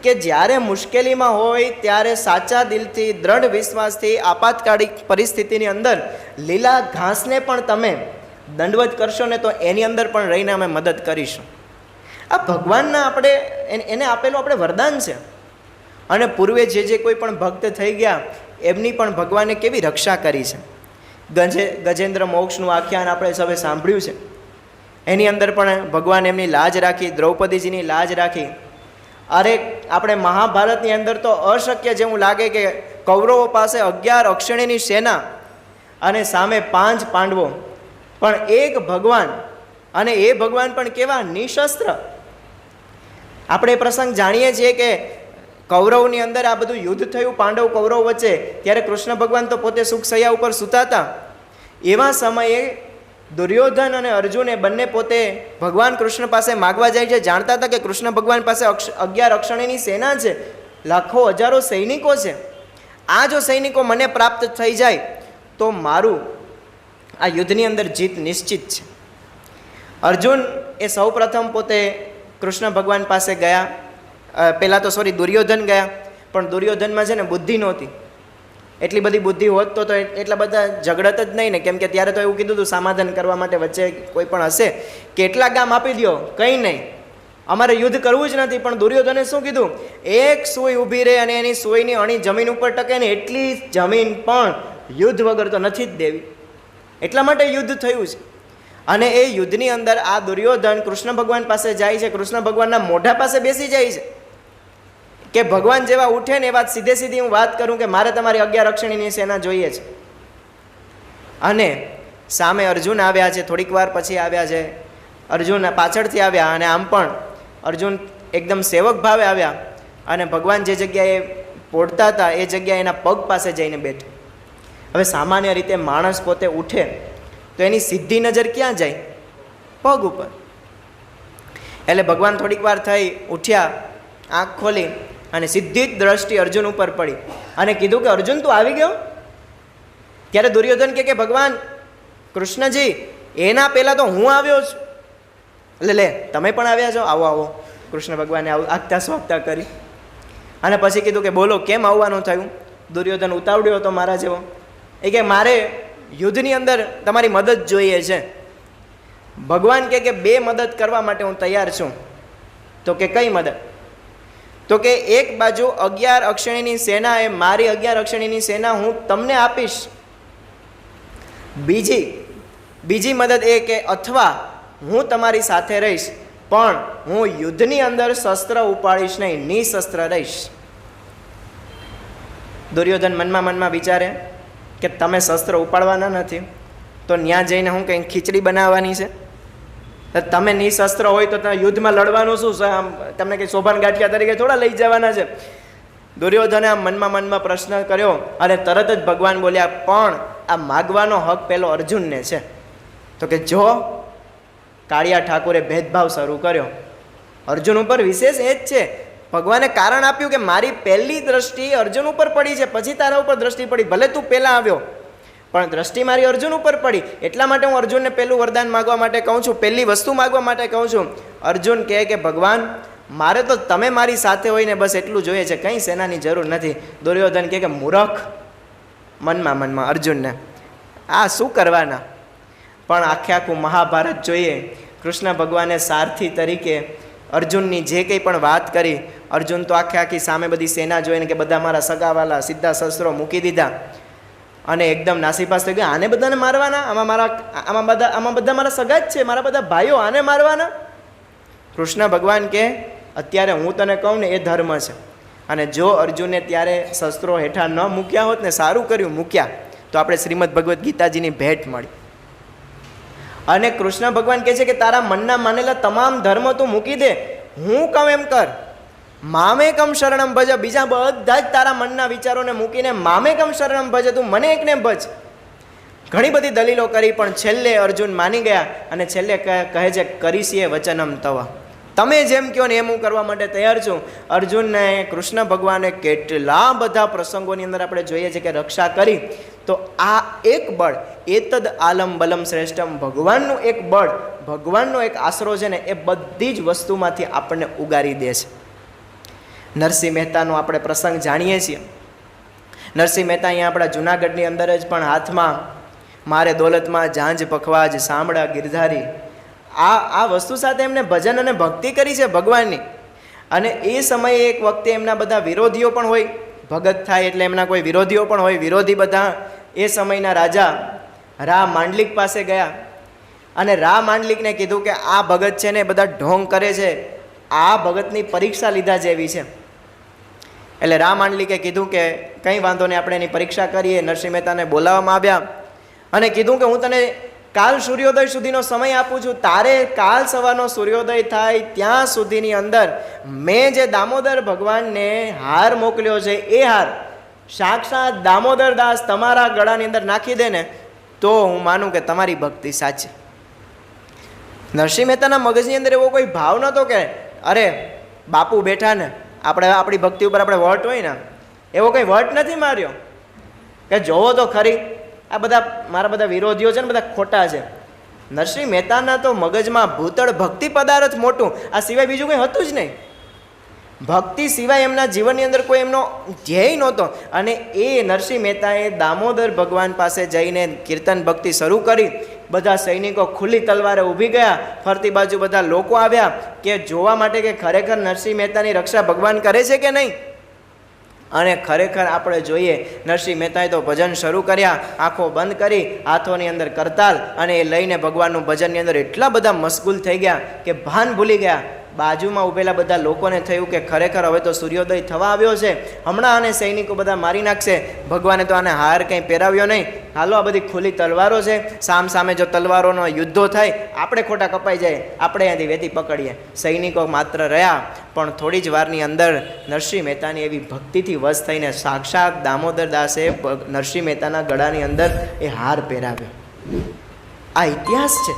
કે જ્યારે મુશ્કેલીમાં હોય ત્યારે સાચા દિલથી, દ્રઢ વિશ્વાસથી આપાતકાલિક પરિસ્થિતિની અંદર લીલા ઘાસને પણ તમે દંડવત કરશો ને તો એની અંદર પણ રહીને અમે મદદ કરીશું. આ ભગવાનના આપણે એને આપેલું આપણે વરદાન છે. અને પૂર્વે જે કોઈ પણ ભક્ત થઈ ગયા એમની પણ ભગવાને કેવી રક્ષા કરી છે. ગજેન્દ્ર મોક્ષનું આખ્યાન આપણે સૌએ સાંભળ્યું છે. એની અંદર પણ ભગવાન એમની લાજ રાખી, દ્રૌપદીજીની લાજ રાખી. અરે આપણે મહાભારતની અંદર તો અશક્ય જેવું લાગે કે કૌરવો પાસે 11 અક્ષણીની સેના અને સામે 5 પાંડવો, પણ એક ભગવાન, અને એ ભગવાન પણ કેવા નિશસ્ત્ર. આપણે એ પ્રસંગ જાણીએ છીએ કે કૌરવની અંદર આ બધું યુદ્ધ થયું પાંડવ કૌરવ વચ્ચે, ત્યારે કૃષ્ણ ભગવાન તો પોતે સુખ સૈયા ઉપર સૂતા હતા. એવા સમયે દુર્યોધન અને અર્જુન એ બંને પોતે ભગવાન કૃષ્ણ પાસે માગવા જાય છે. જાણતા હતા કે કૃષ્ણ ભગવાન પાસે 11 અક્ષણીની સેના છે, લાખો હજારો સૈનિકો છે. આ જો સૈનિકો મને પ્રાપ્ત થઈ જાય તો મારું આ યુદ્ધની અંદર જીત નિશ્ચિત છે. અર્જુન એ સૌ પ્રથમ પોતે કૃષ્ણ ભગવાન પાસે ગયા. પહેલાં તો દુર્યોધન ગયા, પણ દુર્યોધનમાં છે ને બુદ્ધિ નહોતી. એટલી બધી બુદ્ધિ હોત તો એટલા બધા ઝઘડત જ નહીં ને, કેમ કે ત્યારે તો એવું કીધું હતું સમાધાન કરવા માટે વચ્ચે કોઈ પણ હશે કેટલા ગામ આપી દો, કંઈ નહીં, અમારે યુદ્ધ કરવું જ નથી. પણ દુર્યોધને શું કીધું, એક સૂઈ ઊભી રહે અને એની સૂઈની અણી જમીન ઉપર ટકે ને એટલી જમીન પણ યુદ્ધ વગર તો નથી જ દેવી. એટલા માટે યુદ્ધ થયું છે. અને એ યુદ્ધની અંદર આ દુર્યોધન કૃષ્ણ ભગવાન પાસે જાય છે, કૃષ્ણ ભગવાનના મોઢા પાસે બેસી જાય છે કે ભગવાન જેવા ઉઠે ને એ વાત સીધી હું વાત કરું કે મારે તમારી 11 અક્ષણીની સેના જોઈએ છે. અને સામે અર્જુન આવ્યા છે, થોડીક વાર પછી આવ્યા છે. અર્જુન પાછળથી આવ્યા અને આમ પણ અર્જુન એકદમ સેવક ભાવે આવ્યા અને ભગવાન જે જગ્યાએ પોઢતા હતા એ જગ્યાએ એના પગ પાસે જઈને બેઠા. હવે સામાન્ય રીતે માણસ પોતે ઉઠે તો એની સીધી નજર ક્યાં જાય? પગ ઉપર. એટલે ભગવાન થોડીક વાર થઈ ઉઠ્યા, આંખ ખોલી અને સીધી જ દ્રષ્ટિ અર્જુન ઉપર પડી અને કીધું કે અર્જુન તું આવી ગયો? ત્યારે દુર્યોધન કે ભગવાન કૃષ્ણજી એના પહેલાં તો હું આવ્યો છું. એટલે લે તમે પણ આવ્યા છો, આવો આવો. કૃષ્ણ ભગવાને આગતા સ્વાગતા કરી અને પછી કીધું કે બોલો કેમ આવવાનું થયું? દુર્યોધન ઉતાવળ્યો હતો મારા જેવો. એ કે મારે યુદ્ધની અંદર તમારી મદદ જોઈએ છે. ભગવાન કે 2 મદદ કરવા માટે હું તૈયાર છું. તો કે કઈ મદદ? તો કે એક બાજુ 11 અક્ષણીની સેના એ મારી 11 અક્ષણીની સેના હું તમને આપીશ. બીજી મદદ એ કે અથવા હું તમારી સાથે રહીશ, પણ હું યુદ્ધની અંદર શસ્ત્ર ઉપાડીશ નહીં, નિશસ્ત્ર રહીશ. દુર્યોધન મનમાં વિચારે કે તમે શસ્ત્ર ઉપાડવાના નથી તો ત્યાં જઈને હું કંઈ ખીચડી બનાવવાની છે? તમે નિશસ્ત્ર હોય તો તમે યુદ્ધમાં લડવાનું શું છે? આમ તમને કંઈ શોભાન ગાંઠિયા તરીકે થોડા લઈ જવાના છે. દુર્યોધને આમ મનમાં પ્રશ્ન કર્યો અને તરત જ ભગવાન બોલ્યા પણ આ માગવાનો હક પેલો અર્જુનને છે. તો કે જો કાળિયા ઠાકોરે ભેદભાવ શરૂ કર્યો અર્જુન ઉપર. વિશેષ એ જ છે, ભગવાને કારણ આપ્યું કે મારી પહેલી દ્રષ્ટિ અર્જુન ઉપર પડી છે, પછી તારા ઉપર દ્રષ્ટિ પડી. ભલે તું પહેલાં આવ્યો પણ દ્રષ્ટિ મારી અર્જુન ઉપર પડી. એટલા માટે હું અર્જુનને પહેલું વરદાન માગવા માટે કહું છું, પહેલી વસ્તુ માગવા માટે કહું છું. અર્જુન કહે કે ભગવાન મારે તો તમે મારી સાથે હોય ને બસ એટલું જોઈએ છે, કંઈ સેનાની જરૂર નથી. દુર્યોધન કહે કે મૂરખ, મનમાં અર્જુનને આ શું કરવાના? પણ આખું મહાભારત જોઈએ, કૃષ્ણ ભગવાને સારથી તરીકે અર્જુનની જે કંઈ પણ વાત કરી, અર્જુન તો આખી સામે બધી સેના જોઈને કે બધા મારા સગાવાલા સીધા શસ્ત્રો મૂકી દીધા અને એકદમ નાસીપાસ થઈ ગયા. આને બધાને મારવાના? આમાં બધા મારા સગા જ છે, મારા બધા ભાઈઓ, આને મારવાના? કૃષ્ણ ભગવાન કે અત્યારે હું તને કહું ને એ ધર્મ છે. અને જો અર્જુને ત્યારે શસ્ત્રો હેઠા ન મૂક્યા હોત ને, સારું કર્યું મૂક્યા, તો આપણે શ્રીમદ ભગવદ્ ગીતાજીની ભેટ મળી. અને કૃષ્ણ ભગવાન કહે છે કે તારા મનના માનેલા તમામ ધર્મ તું મૂકી દે, હું કહું એમ કર. મામેકમ શરણમ ભજ, બીજા બધા જ તારા મનના વિચારોને મૂકીને મામેકમ શરણમ ભજ, તું મને એકને ભજ. ઘણી બધી દલીલો કરી પણ છેલ્લે અર્જુન માની ગયા અને છેલ્લે કહે છે કરીશીએ વચનમ તવ, તમે જેમ કહો ને એમ હું કરવા માટે તૈયાર છું. અર્જુનને કૃષ્ણ ભગવાને કેટલા બધા પ્રસંગોની અંદર આપણે જોઈએ છીએ કે રક્ષા કરી. તો આ એક બળ, એતદ આલમ બલમ શ્રેષ્ઠમ, ભગવાનનું એક બળ, ભગવાનનો એક આશરો છે ને, એ બધી જ વસ્તુમાંથી આપણને ઉગારી દે છે. નરસિંહ મહેતાનો આપણે પ્રસંગ જાણીએ છીએ. નરસિંહ મહેતા અહીંયા આપણા જૂનાગઢની અંદર જ પણ હાથમાં મારે દોલતમાં ઝાંઝ પખવાજ સાંભળા ગિરધારી, આ વસ્તુ સાથે એમને ભજન અને ભક્તિ કરી છે ભગવાનની. અને એ સમયે એક વખતે એમના બધા વિરોધીઓ પણ હોય, ભગત થાય એટલે એમના કોઈ વિરોધીઓ પણ હોય. વિરોધી બધા એ સમયના રાજા રા માંડલિક પાસે ગયા અને રા માંડલિકને કીધું કે આ ભગત છે ને બધા ઢોંગ કરે છે, આ ભગતની પરીક્ષા લીધા જેવી છે. એટલે રા માંડલિકે કીધું કે કંઈ વાંધો નહીં, આપણે એની પરીક્ષા કરીએ. નરસિંહ મહેતાને બોલાવવામાં આવ્યા અને કીધું કે હું તને કાલ સૂર્યોદય સુધીનો સમય આપું છું. તારે કાલ સવારનો સૂર્યોદય થાય ત્યાં સુધીની અંદર મેં જે દામોદર ભગવાનને હાર મોકલ્યો છે એ હાર સાક્ષાત દામોદર દાસ તમારા ગળાની અંદર નાખી દે ને તો હું માનું કે તમારી ભક્તિ સાચી. નરસિંહ મહેતાના મગજની અંદર એવો કોઈ ભાવ નહોતો કે અરે બાપુ બેઠા ને, આપણે આપણી ભક્તિ ઉપર આપણે વટ હોય ને, એવો કંઈ વટ નથી માર્યો કે જોવો તો ખરી આ બધા મારા બધા વિરોધીઓ છે ને બધા ખોટા છે. નરસિંહ મહેતાના તો મગજમાં ભૂતળ ભક્તિ પદાર્થ મોટું, આ સિવાય બીજું કંઈ હતું જ નહીં. ભક્તિ સિવાય એમના જીવનની અંદર કોઈ એમનો ધ્યેય નહોતો. અને એ નરસિંહ મહેતાએ દામોદર ભગવાન પાસે જઈને કીર્તન ભક્તિ શરૂ કરી. બધા સૈનિકો ખુલ્લી તલવારે ઊભી ગયા, ફરતી બાજુ બધા લોકો આવ્યા કે જોવા માટે કે ખરેખર નરસિંહ મહેતાની રક્ષા ભગવાન કરે છે કે નહીં. અને ખરેખર આપણે જોઈએ નરસિંહ મહેતાએ તો ભજન શરૂ કર્યા, આંખો બંધ કરી, હાથોની અંદર કરતાલ, અને એ લઈને ભગવાનનું ભજનની અંદર એટલા બધા મશગુલ થઈ ગયા કે ભાન ભૂલી ગયા. બાજુમાં ઊભેલા બધા લોકોને થયું કે ખરેખર હવે તો સૂર્યોદય થવા આવ્યો છે, હમણાં આને સૈનિકો બધા મારી નાખશે. ભગવાને તો આને હાર કંઈ પહેરાવ્યો નહીં. હાલો આ બધી ખુલ્લી તલવારો છે, સામ સામે જો તલવારોનો યુદ્ધો થાય, આપણે ખોટા કપાઈ જાય, આપણે અહીંયાથી વેતી પકડીએ. સૈનિકો માત્ર રહ્યા, પણ થોડી જ વારની અંદર નરસિંહ મહેતાની એવી ભક્તિથી વશ થઈને સાક્ષાત દામોદર દાસે નરસિંહ મહેતાના ગળાની અંદર એ હાર પહેરાવ્યો. આ ઇતિહાસ છે.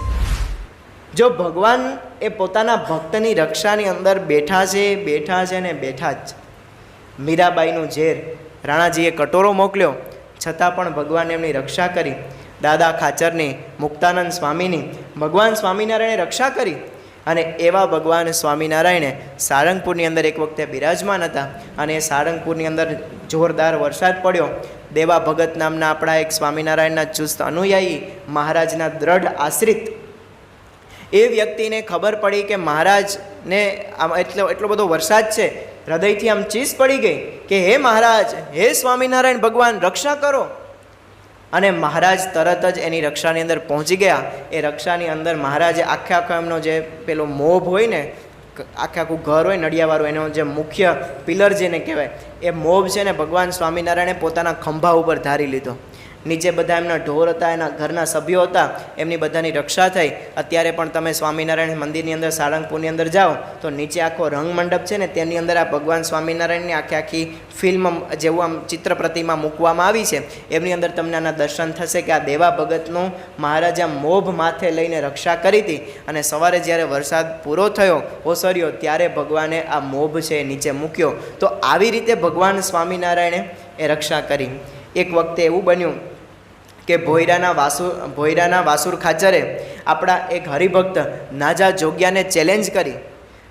જો ભગવાન એ પોતાના ભક્તની રક્ષાની અંદર બેઠા છે ને બેઠા જ. મીરાબાઈનું ઝેર રાણાજીએ કટોરો મોકલ્યો, છતાં પણ ભગવાને એમની રક્ષા કરી. દાદા ખાચરની, મુક્તાનંદ સ્વામીની, ભગવાન સ્વામિનારાયણે રક્ષા કરી. અને એવા ભગવાન સ્વામિનારાયણે સારંગપુરની અંદર એક વખતે બિરાજમાન હતા અને એ સારંગપુરની અંદર જોરદાર વરસાદ પડ્યો. દેવા ભગત નામના આપણા એક સ્વામિનારાયણના ચુસ્ત અનુયાયી, મહારાજના દ્રઢ આશ્રિત એ વ્યક્તિને ખબર પડી કે મહારાજને આમ એટલો બધો વરસાદ છે, હૃદયથી આમ ચીસ પડી ગઈ કે હે મહારાજ, હે સ્વામિનારાયણ ભગવાન, રક્ષા કરો. અને મહારાજ તરત જ એની રક્ષાની અંદર પહોંચી ગયા. એ રક્ષાની અંદર મહારાજે આખો એમનો જે પેલો મોભ હોય ને, આખું ઘર હોય નડિયાવાળું, એનો જે મુખ્ય પિલર જેને કહેવાય, એ મોભ છે ને ભગવાન સ્વામિનારાયણે પોતાના ખંભા ઉપર ધારી લીધો. નીચે બધા એમના ઢોર હતા, એના ઘરના સભ્યો હતા, એમની બધાની રક્ષા થઈ. અત્યારે પણ તમે સ્વામિનારાયણ મંદિરની અંદર સારંગપુરની અંદર જાઓ તો નીચે આખો રંગ મંડપ છે ને, તેની અંદર આ ભગવાન સ્વામિનારાયણની આખી ફિલ્મ જેવું આમ ચિત્ર પ્રતિમા મૂકવામાં આવી છે. એમની અંદર તમને આના દર્શન થશે કે આ દેવા ભગતનું મહારાજા મોભ માથે લઈને રક્ષા કરી હતી. અને સવારે જ્યારે વરસાદ પૂરો થયો, ઓસર્યો, ત્યારે ભગવાને આ મોભ છે એ નીચે મૂક્યો. તો આવી રીતે ભગવાન સ્વામિનારાયણે એ રક્ષા કરી. એક વખતે એવું બન્યું કે ભોયરાના વાસુર ખાચરે આપણા એક હરિભક્ત નાજા જોગ્યાને ચેલેન્જ કરી.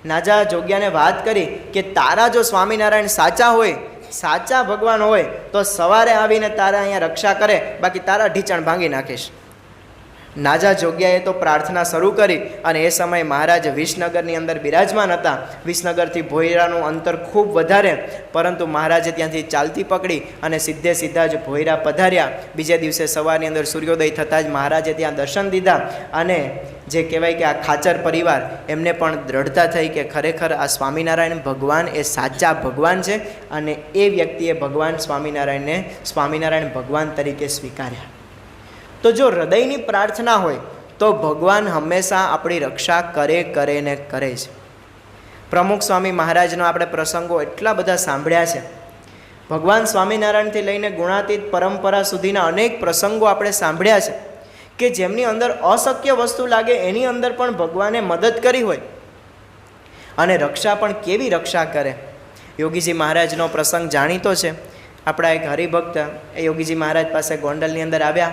નાજા જોગ્યાને વાત કરી કે તારા જો સ્વામિનારાયણ સાચા હોય, સાચા ભગવાન હોય તો સવારે આવીને તારા અહીંયા રક્ષા કરે, બાકી તારા ઢીચણ ભાંગી નાખીશ. નાજા જોગ્યાએ તો પ્રાર્થના શરૂ કરી. અને એ સમયે મહારાજ વિસનગરની અંદર બિરાજમાન હતા. વિસનગરથી ભોયરાનું અંતર ખૂબ વધારે, પરંતુ મહારાજે ત્યાંથી ચાલતી પકડી અને સીધા જ ભોયરા પધાર્યા. બીજે દિવસે સવારની અંદર સૂર્યોદય થતાં જ મહારાજે ત્યાં દર્શન દીધા. અને જે કહેવાય કે આ ખાચર પરિવાર, એમને પણ દ્રઢતા થઈ કે ખરેખર આ સ્વામિનારાયણ ભગવાન એ સાચા ભગવાન છે. અને એ વ્યક્તિએ ભગવાન સ્વામિનારાયણ ભગવાન તરીકે સ્વીકાર્યા. તો જો હૃદયની પ્રાર્થના હોય તો ભગવાન હંમેશા આપણી રક્ષા કરે છે. પ્રમુખ સ્વામી મહારાજનો આપણે પ્રસંગો એટલા બધા સાંભળ્યા છે. ભગવાન સ્વામિનારાયણથી લઈને ગુણાતીત પરંપરા સુધીના અનેક પ્રસંગો આપણે સાંભળ્યા છે કે જેમની અંદર અશક્ય વસ્તુ લાગે એની અંદર પણ ભગવાને મદદ કરી હોય. અને રક્ષા પણ કેવી રક્ષા કરે. યોગીજી મહારાજનો પ્રસંગ જાણીતો છે. આપણા એક હરિભક્ત એ યોગીજી મહારાજ પાસે ગોંડલની અંદર આવ્યા,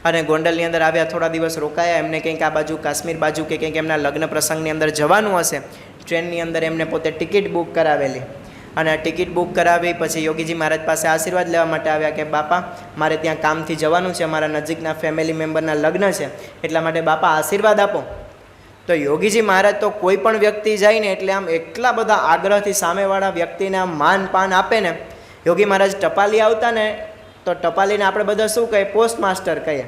અને ગોંડલની અંદર આવ્યા, થોડા દિવસ રોકાયા. એમને કંઈક આ બાજુ કાશ્મીર બાજુ કે કંઈક એમના લગ્ન પ્રસંગની અંદર જવાનું હશે. ટ્રેનની અંદર એમને પોતે ટિકિટ બુક કરાવેલી, અને આ ટિકિટ બુક કરાવી પછી યોગીજી મહારાજ પાસે આશીર્વાદ લેવા માટે આવ્યા કે બાપા મારે ત્યાં કામથી જવાનું છે, અમારા નજીકના ફેમિલી મેમ્બરના લગ્ન છે, એટલા માટે બાપા આશીર્વાદ આપો. તો યોગીજી મહારાજ તો કોઈ પણ વ્યક્તિ જાય ને એટલે આમ એટલા બધા આગ્રહથી સામેવાળા વ્યક્તિને આમ માન પાન આપે ને. યોગી મહારાજ ટપાલી આવતા ને તો ટપાલીને આપણે બધા શું કહીએ? પોસ્ટ માસ્ટર કહીએ.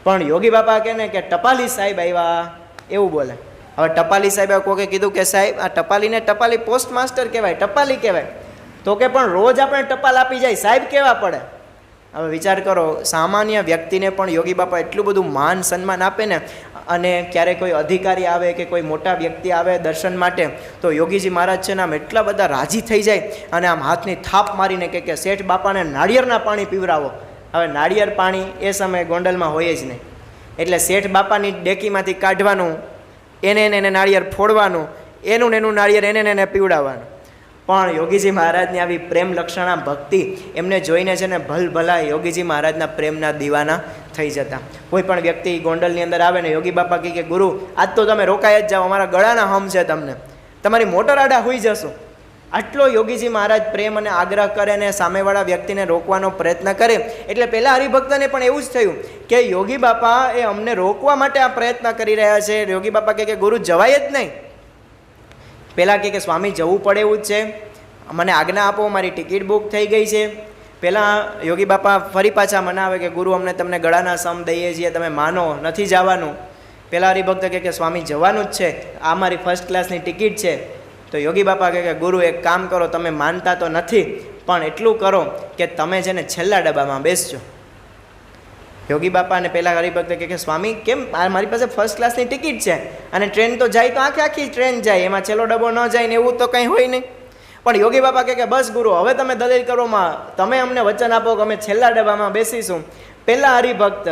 પણ યોગી બાપા કહે ને કે ટપાલી સાહેબ આવ્યા, એવું બોલે. હવે ટપાલી સાહેબે કોકે કીધું કે સાહેબ આ ટપાલીને ટપાલી પોસ્ટ માસ્ટર કહેવાય, ટપાલી કહેવાય. તો કે પણ રોજ આપણે ટપાલ આપી જાય, સાહેબ કહેવા પડે. હવે વિચાર કરો, સામાન્ય વ્યક્તિને પણ યોગી બાપા એટલું બધું માન સન્માન આપે ને. અને ક્યારેક કોઈ અધિકારી આવે કે કોઈ મોટા વ્યક્તિ આવે દર્શન માટે તો યોગીજી મહારાજ છે ને આમ એટલા બધા રાજી થઈ જાય અને આમ હાથની થાપ મારીને કે શેઠ બાપાને નાળિયેરના પાણી પીવડાવો. હવે નાળિયેર પાણી એ સમયે ગોંડલમાં હોય જ નહીં, એટલે શેઠ બાપાની ડેકીમાંથી કાઢવાનું, એને નાળિયેર ફોડવાનું, એનું નાળિયેર એને પીવડાવવાનું. પણ યોગીજી મહારાજની આવી પ્રેમ લક્ષણા ભક્તિ એમને જોઈને છે ને ભલભલા યોગીજી મહારાજના પ્રેમના દીવાના થઈ જતા. કોઈ પણ વ્યક્તિ ગોંડલની અંદર આવે ને યોગી બાપા કહે કે ગુરુ આજ તો તમે રોકાઈ જ જાઓ, અમારા ગળાના હમ છે, તમને તમારી મોટર આડા હોઈ જશો. આટલો યોગીજી મહારાજ પ્રેમ અને આગ્રહ કરે ને સામેવાળા વ્યક્તિને રોકવાનો પ્રયત્ન કરે. એટલે પહેલાં હરિભક્તને પણ એવું જ થયું કે યોગી બાપા એ અમને રોકવા માટે આ પ્રયત્ન કરી રહ્યા છે. યોગી બાપા કહે કે ગુરુ જવાય જ નહીં. પહેલાં કહે કે સ્વામી જવું પડે એવું જ છે, મને આજ્ઞા આપો, મારી ટિકિટ બુક થઈ ગઈ છે. પહેલાં યોગી બાપા ફરી પાછા મનાવે કે ગુરુ અમને તમને ગળાના સમ દઈએ છીએ, તમે માનો, નથી જવાનું. પહેલાં હરિભક્ત કહે કે સ્વામી જવાનું જ છે, આ મારી ફર્સ્ટ ક્લાસની ટિકિટ છે. તો યોગી બાપા કહે કે ગુરુ એક કામ કરો, તમે માનતા તો નથી પણ એટલું કરો કે તમે છે ને છેલ્લા ડબ્બામાં બેસજો. યોગી બાપાને પહેલાં હરિભક્ત કહે કે સ્વામી કેમ? મારી પાસે ફર્સ્ટ ક્લાસની ટિકિટ છે અને ટ્રેન તો જાય તો આખી ટ્રેન જાય, એમાં છેલ્લો ડબ્બો ન જાય ને એવું તો કંઈ હોય નહીં. પણ યોગી બાપા કહે કે બસ ગુરુ હવે તમે દલીલ કરોમાં, તમે અમને વચન આપો કે અમે છેલ્લા ડબ્બામાં બેસીશું. પહેલાં હરિભક્ત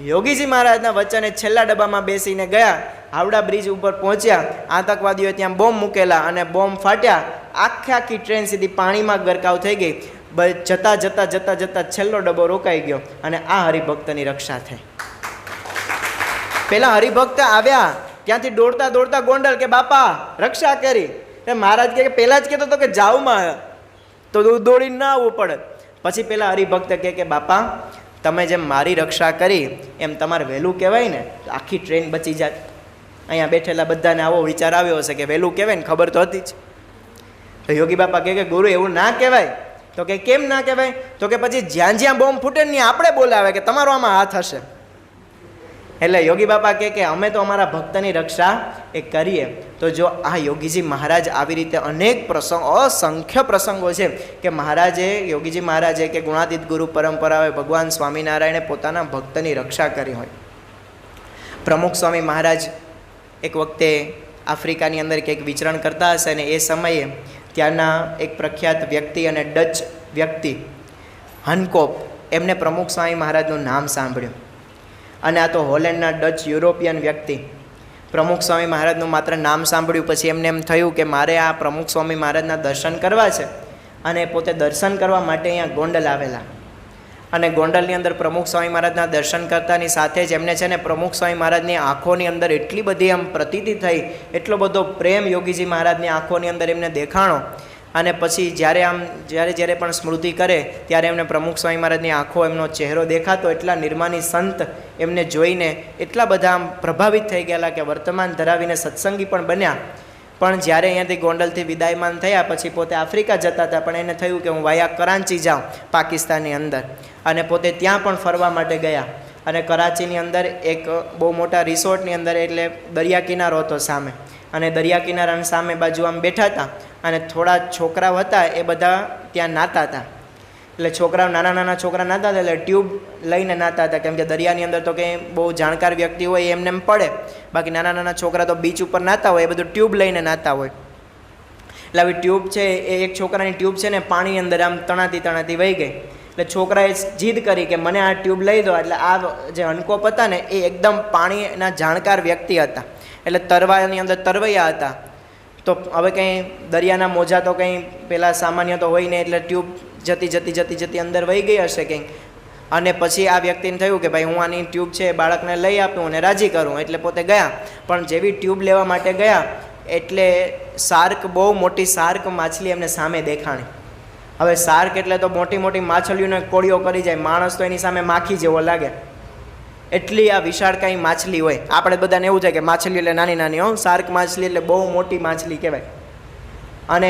યોગીજી મહારાજના વચને છેલ્લા ડબ્બામાં બેસીને ગયા. હાવડા બ્રિજ ઉપર પહોંચ્યા, આતંકવાદીઓએ ત્યાં બોમ્બ મૂકેલા અને બોમ્બ ફાટ્યા. આખી ટ્રેન સીધી પાણીમાં ગરકાવ થઈ ગઈ. જતા છેલ્લો ડબ્બો રોકાઈ ગયો અને આ હરિભક્તની રક્ષા થઈ. પેલા હરિભક્ત આવ્યા ત્યાંથી દોડતા ગોંડલ કે બાપા રક્ષા કરી. મહારાજ કે પહેલાં જ કહેતો હતો કે જાવમાં તો દોડીને ના આવવું પડે. પછી પેલા હરિભક્ત કે બાપા તમે જેમ મારી રક્ષા કરી એમ તમારે વહેલું કહેવાય ને તો આખી ટ્રેન બચી જાય. અહીંયા બેઠેલા બધાને આવો વિચાર આવ્યો હશે કે વહેલું કહેવાય ને, ખબર તો હતી જ. તો યોગી બાપા કે ગુરુ એવું ના કહેવાય. તો કે કેમ ના કહેવાય? તો કે પછી જ્યાં બોમ્બ ફૂટે ને આપણે બોલાવે કે તમારો આમાં હાથ હશે. એટલે યોગી બાપા કે અમે તો અમારા ભક્તની રક્ષા એ કરીએ. તો જો આ યોગીજી મહારાજ આવી રીતે અનેક પ્રસંગો, અસંખ્ય પ્રસંગો છે કે મહારાજે, યોગીજી મહારાજે કે ગુણાતીત ગુરુ પરંપરાએ ભગવાન સ્વામિનારાયણે પોતાના ભક્તની રક્ષા કરી હોય. પ્રમુખ સ્વામી મહારાજ એક વખતે આફ્રિકાની અંદર કંઈક વિચરણ કરતા હશે ને એ સમયે ત્યાંના એક પ્રખ્યાત વ્યક્તિ અને ડચ વ્યક્તિ હનકોપ, એમને પ્રમુખ સ્વામી મહારાજનું નામ સાંભળ્યું. અને આ તો હોલેન્ડના ડચ યુરોપિયન વ્યક્તિ પ્રમુખ સ્વામી મહારાજનું માત્ર નામ સાંભળ્યું. પછી એમને એમ થયું કે મારે આ પ્રમુખ સ્વામી મહારાજના દર્શન કરવા છે. અને પોતે દર્શન કરવા માટે અહીંયા ગોંડલ આવેલા. અને ગોંડલની અંદર પ્રમુખ સ્વામી મહારાજના દર્શન કરતાની સાથે જ એમને છે ને પ્રમુખ સ્વામી મહારાજની આંખોની અંદર એટલી બધી આમ પ્રતીતિ થઈ, એટલો બધો પ્રેમ યોગીજી મહારાજની આંખોની અંદર એમને દેખાણો. અને પછી જ્યારે પણ સ્મૃતિ કરે ત્યારે એમને પ્રમુખ સ્વામી મહારાજની આંખો, એમનો ચહેરો દેખાતો. એટલા નિર્માની સંત એમને જોઈને એટલા બધા આમ પ્રભાવિત થઈ ગયેલા કે વર્તમાન ધરાવીને સત્સંગી પણ બન્યા. પણ જ્યારે અહીંયાથી ગોંડલથી વિદાયમાન થયા પછી પોતે આફ્રિકા જતા હતા, પણ એને થયું કે હું વાયા કરાંચી જાઉં પાકિસ્તાનની અંદર. અને પોતે ત્યાં પણ ફરવા માટે ગયા. અને કરાચીની અંદર એક બહુ મોટા રિસોર્ટની અંદર, એટલે દરિયા કિનારો હતો સામે, અને દરિયા કિનારાની સામે બાજુ આમ બેઠા હતા. અને થોડા છોકરાઓ હતા એ બધા ત્યાં નાહતા હતા. એટલે છોકરાઓ, નાના છોકરા નાહતા હતા એટલે ટ્યુબ લઈને નાહતા હતા, કેમ કે દરિયાની અંદર તો કંઈ બહુ જાણકાર વ્યક્તિ હોય એમને એમ પડે. બાકી નાના છોકરા તો બીચ ઉપર નાહતા હોય, એ બધું ટ્યુબ લઈને નાહતા હોય. એટલે આવી ટ્યુબ છે એ એક છોકરાની ટ્યુબ છે ને પાણીની અંદર આમ તણાતી વહી ગઈ. એટલે છોકરાએ જીદ કરી કે મને આ ટ્યુબ લઈ દો. એટલે આ જે હનકોપ હતા ને એ એકદમ પાણીના જાણકાર વ્યક્તિ હતા, એટલે તરવાની અંદર તરવૈયા હતા. તો હવે કંઈ દરિયાના મોજા તો કંઈ પેલા સામાન્ય તો હોય ને, એટલે ટ્યુબ જતી અંદર વહી ગઈ હશે કંઈક. અને પછી આ વ્યક્તિને થયું કે ભાઈ હું આની ટ્યુબ છે બાળકને લઈ આપું અને રાજી કરું, એટલે પોતે ગયા. પણ જેવી ટ્યુબ લેવા માટે ગયા એટલે શાર્ક, બહુ મોટી શાર્ક માછલી એમને સામે દેખાણી. હવે શાર્ક એટલે તો મોટી મોટી માછલીઓને કોળીઓ કરી જાય, માણસ તો એની સામે માખી જેવો લાગે, એટલી આ વિશાળકાય માછલી હોય. આપણે બધાને એવું થાય કે માછલી એટલે નાની નાની, હો, શાર્ક માછલી એટલે બહુ મોટી માછલી કહેવાય. અને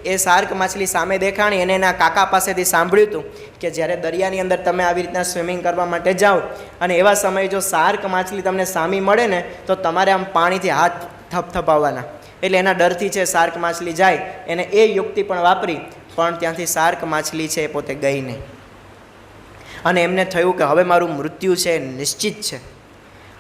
એ શાર્ક માછલી સામે દેખાણી. અને એના કાકા પાસેથી સાંભળ્યું હતું કે જ્યારે દરિયાની અંદર તમે આવી રીતના સ્વિમિંગ કરવા માટે જાઓ અને એવા સમયે જો શાર્ક માછલી તમને સામી મળે ને તો તમારે આમ પાણીથી હાથ થપથપાવવાના. એટલે એના ડરથી છે શાર્ક માછલી જાય, એને એ યુક્તિ પણ વાપરી, પણ ત્યાંથી શાર્ક માછલી છે એ પોતે ગઈ નહીં. અને એમને થયું કે હવે મારું મૃત્યુ છે નિશ્ચિત છે.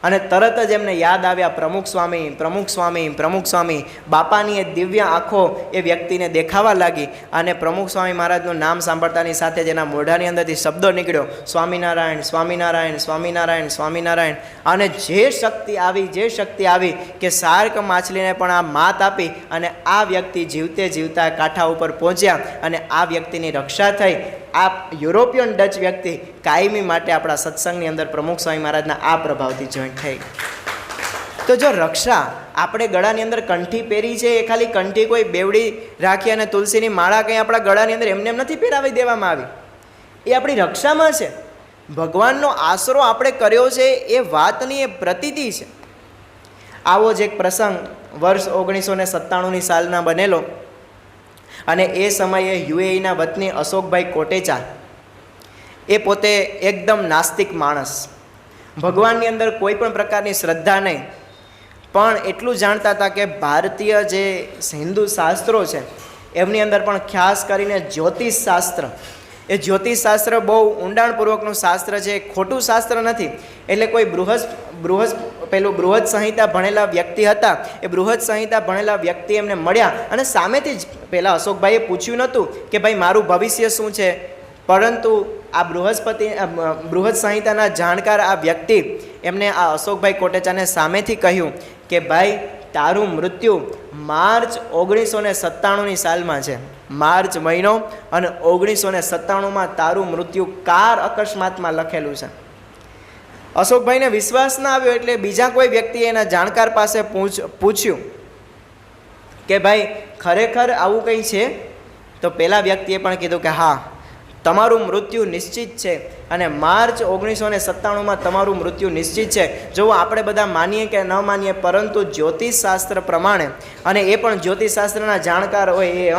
અને તરત જ એમને યાદ આવ્યા પ્રમુખ સ્વામી. બાપાની એ દિવ્ય આંખો એ વ્યક્તિને દેખાવા લાગી. અને પ્રમુખ સ્વામી મહારાજનું નામ સાંભળતાની સાથે જ એના મોઢાની અંદરથી શબ્દો નીકળ્યો, સ્વામિનારાયણ સ્વામિનારાયણ સ્વામિનારાયણ સ્વામિનારાયણ. અને જે શક્તિ આવી કે શાર્ક માછલીને પણ આ માત આપી અને આ વ્યક્તિ જીવતે જીવતા કાંઠા ઉપર પહોંચ્યા અને આ વ્યક્તિની રક્ષા થઈ. આ યુરોપિયન ડચ વ્યક્તિ કાયમી માટે આપણા સત્સંગની અંદર પ્રમુખ સ્વામી મહારાજના આ પ્રભાવથી જોઈન્ટ થઈ. તો જો રક્ષા આપણે ગળાની અંદર કંઠી પહેરી છે, એ ખાલી કંઠી કોઈ બેવડી રાખી અને તુલસીની માળા કંઈ આપણા ગળાની અંદર એમને નથી પહેરાવી દેવામાં આવી, એ આપણી રક્ષામાં છે. ભગવાનનો આશરો આપણે કર્યો છે એ વાતની એ પ્રતીતિ છે. આવો જ એક પ્રસંગ વર્ષ 1997ની સાલના બનેલો. અને એ સમયે યુએઈના વતની અશોકભાઈ કોટેચા, એ પોતે એકદમ નાસ્તિક માણસ, ભગવાનની અંદર કોઈ પણ પ્રકારની શ્રદ્ધા નહીં, પણ એટલું જાણતા હતા કે ભારતીય જે હિન્દુ શાસ્ત્રો છે એમની અંદર પણ ખાસ કરીને જ્યોતિષશાસ્ત્ર, એ જ્યોતિષશાસ્ત્ર બહુ ઊંડાણપૂર્વકનું શાસ્ત્ર છે, ખોટું શાસ્ત્ર નથી. એટલે કોઈ બૃહદ સંહિતા ભણેલા વ્યક્તિ હતા, એ બૃહદ સંહિતા ભણેલા વ્યક્તિ એમને મળ્યા અને સામેથી જ પહેલાં અશોકભાઈએ પૂછ્યું નહોતું કે ભાઈ મારું ભવિષ્ય શું છે, પરંતુ આ બૃહદ સંહિતાના જાણકાર આ વ્યક્તિ એમને આ અશોકભાઈ કોટેચાને સામેથી કહ્યું કે ભાઈ તારું મૃત્યુ માર્ચ 1997ની સાલમાં છે, માર્ચ મહિનો અને 1997માં તારું મૃત્યુ કાર અકસ્માતમાં લખેલું છે. અશોકભાઈને વિશ્વાસ ના આવ્યો એટલે બીજા કોઈ વ્યક્તિએ એના જાણકાર પાસે પૂછ્યું કે ભાઈ ખરેખર આવું કંઈ છે? તો પેલા વ્યક્તિએ પણ કીધું કે હા, તમારું મૃત્યુ નિશ્ચિત છે અને માર્ચ 1997માં તમારું મૃત્યુ નિશ્ચિત છે. જો આપણે બધા માનીએ કે ન માનીએ, પરંતુ જ્યોતિષશાસ્ત્ર પ્રમાણે, અને એ પણ જ્યોતિષશાસ્ત્રના જાણકાર હોય, એ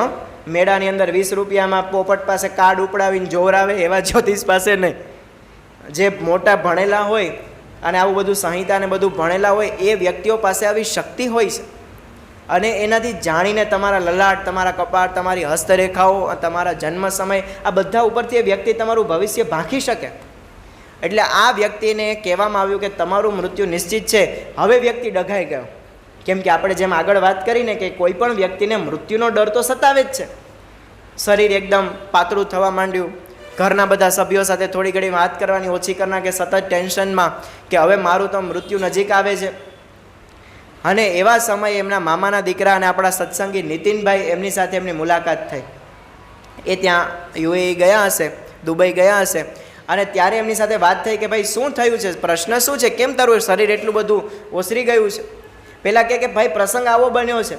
મેળાની અંદર 20 રૂપિયામાં પોપટ પાસે કાર્ડ ઉપડાવીને જોવરાવે એવા જ્યોતિષ પાસે નહીં, જે મોટા ભણેલા હોય અને આવું બધું સંહિતાને બધું ભણેલા હોય એ વ્યક્તિઓ પાસે આવી શક્તિ હોય છે. અને એનાથી જાણીને તમારા લલાટ, તમારા કપાળ, તમારી હસ્તરેખાઓ, તમારા જન્મ સમય, આ બધા ઉપરથી એ વ્યક્તિ તમારું ભવિષ્ય ભાંખી શકે. એટલે આ વ્યક્તિને કહેવામાં આવ્યું કે તમારું મૃત્યુ નિશ્ચિત છે. હવે વ્યક્તિ ડઘાઈ ગયો, કેમ કે આપણે જેમ આગળ વાત કરીને કે કોઈ પણ વ્યક્તિને મૃત્યુનો ડર તો સતાવે જ છે. શરીર એકદમ પાતળું થવા માંડ્યું, ઘરના બધા સભ્યો સાથે થોડી ઘણી વાત કરવાની ઓછી કરના કે સતત ટેન્શનમાં કે હવે મારું તો મૃત્યુ નજીક આવે છે. અને એવા સમયે એમના મામાના દીકરા અને આપણા સત્સંગી નીતિનભાઈ, એમની સાથે એમની મુલાકાત થઈ. એ ત્યાં યુએઈ ગયા હશે, દુબઈ ગયા હશે, અને ત્યારે એમની સાથે વાત થઈ કે ભાઈ શું થયું છે, પ્રશ્ન શું છે, કેમ તારું શરીર એટલું બધું ઓસરી ગયું છે? પહેલાં કે ભાઈ પ્રસંગ આવો બન્યો છે,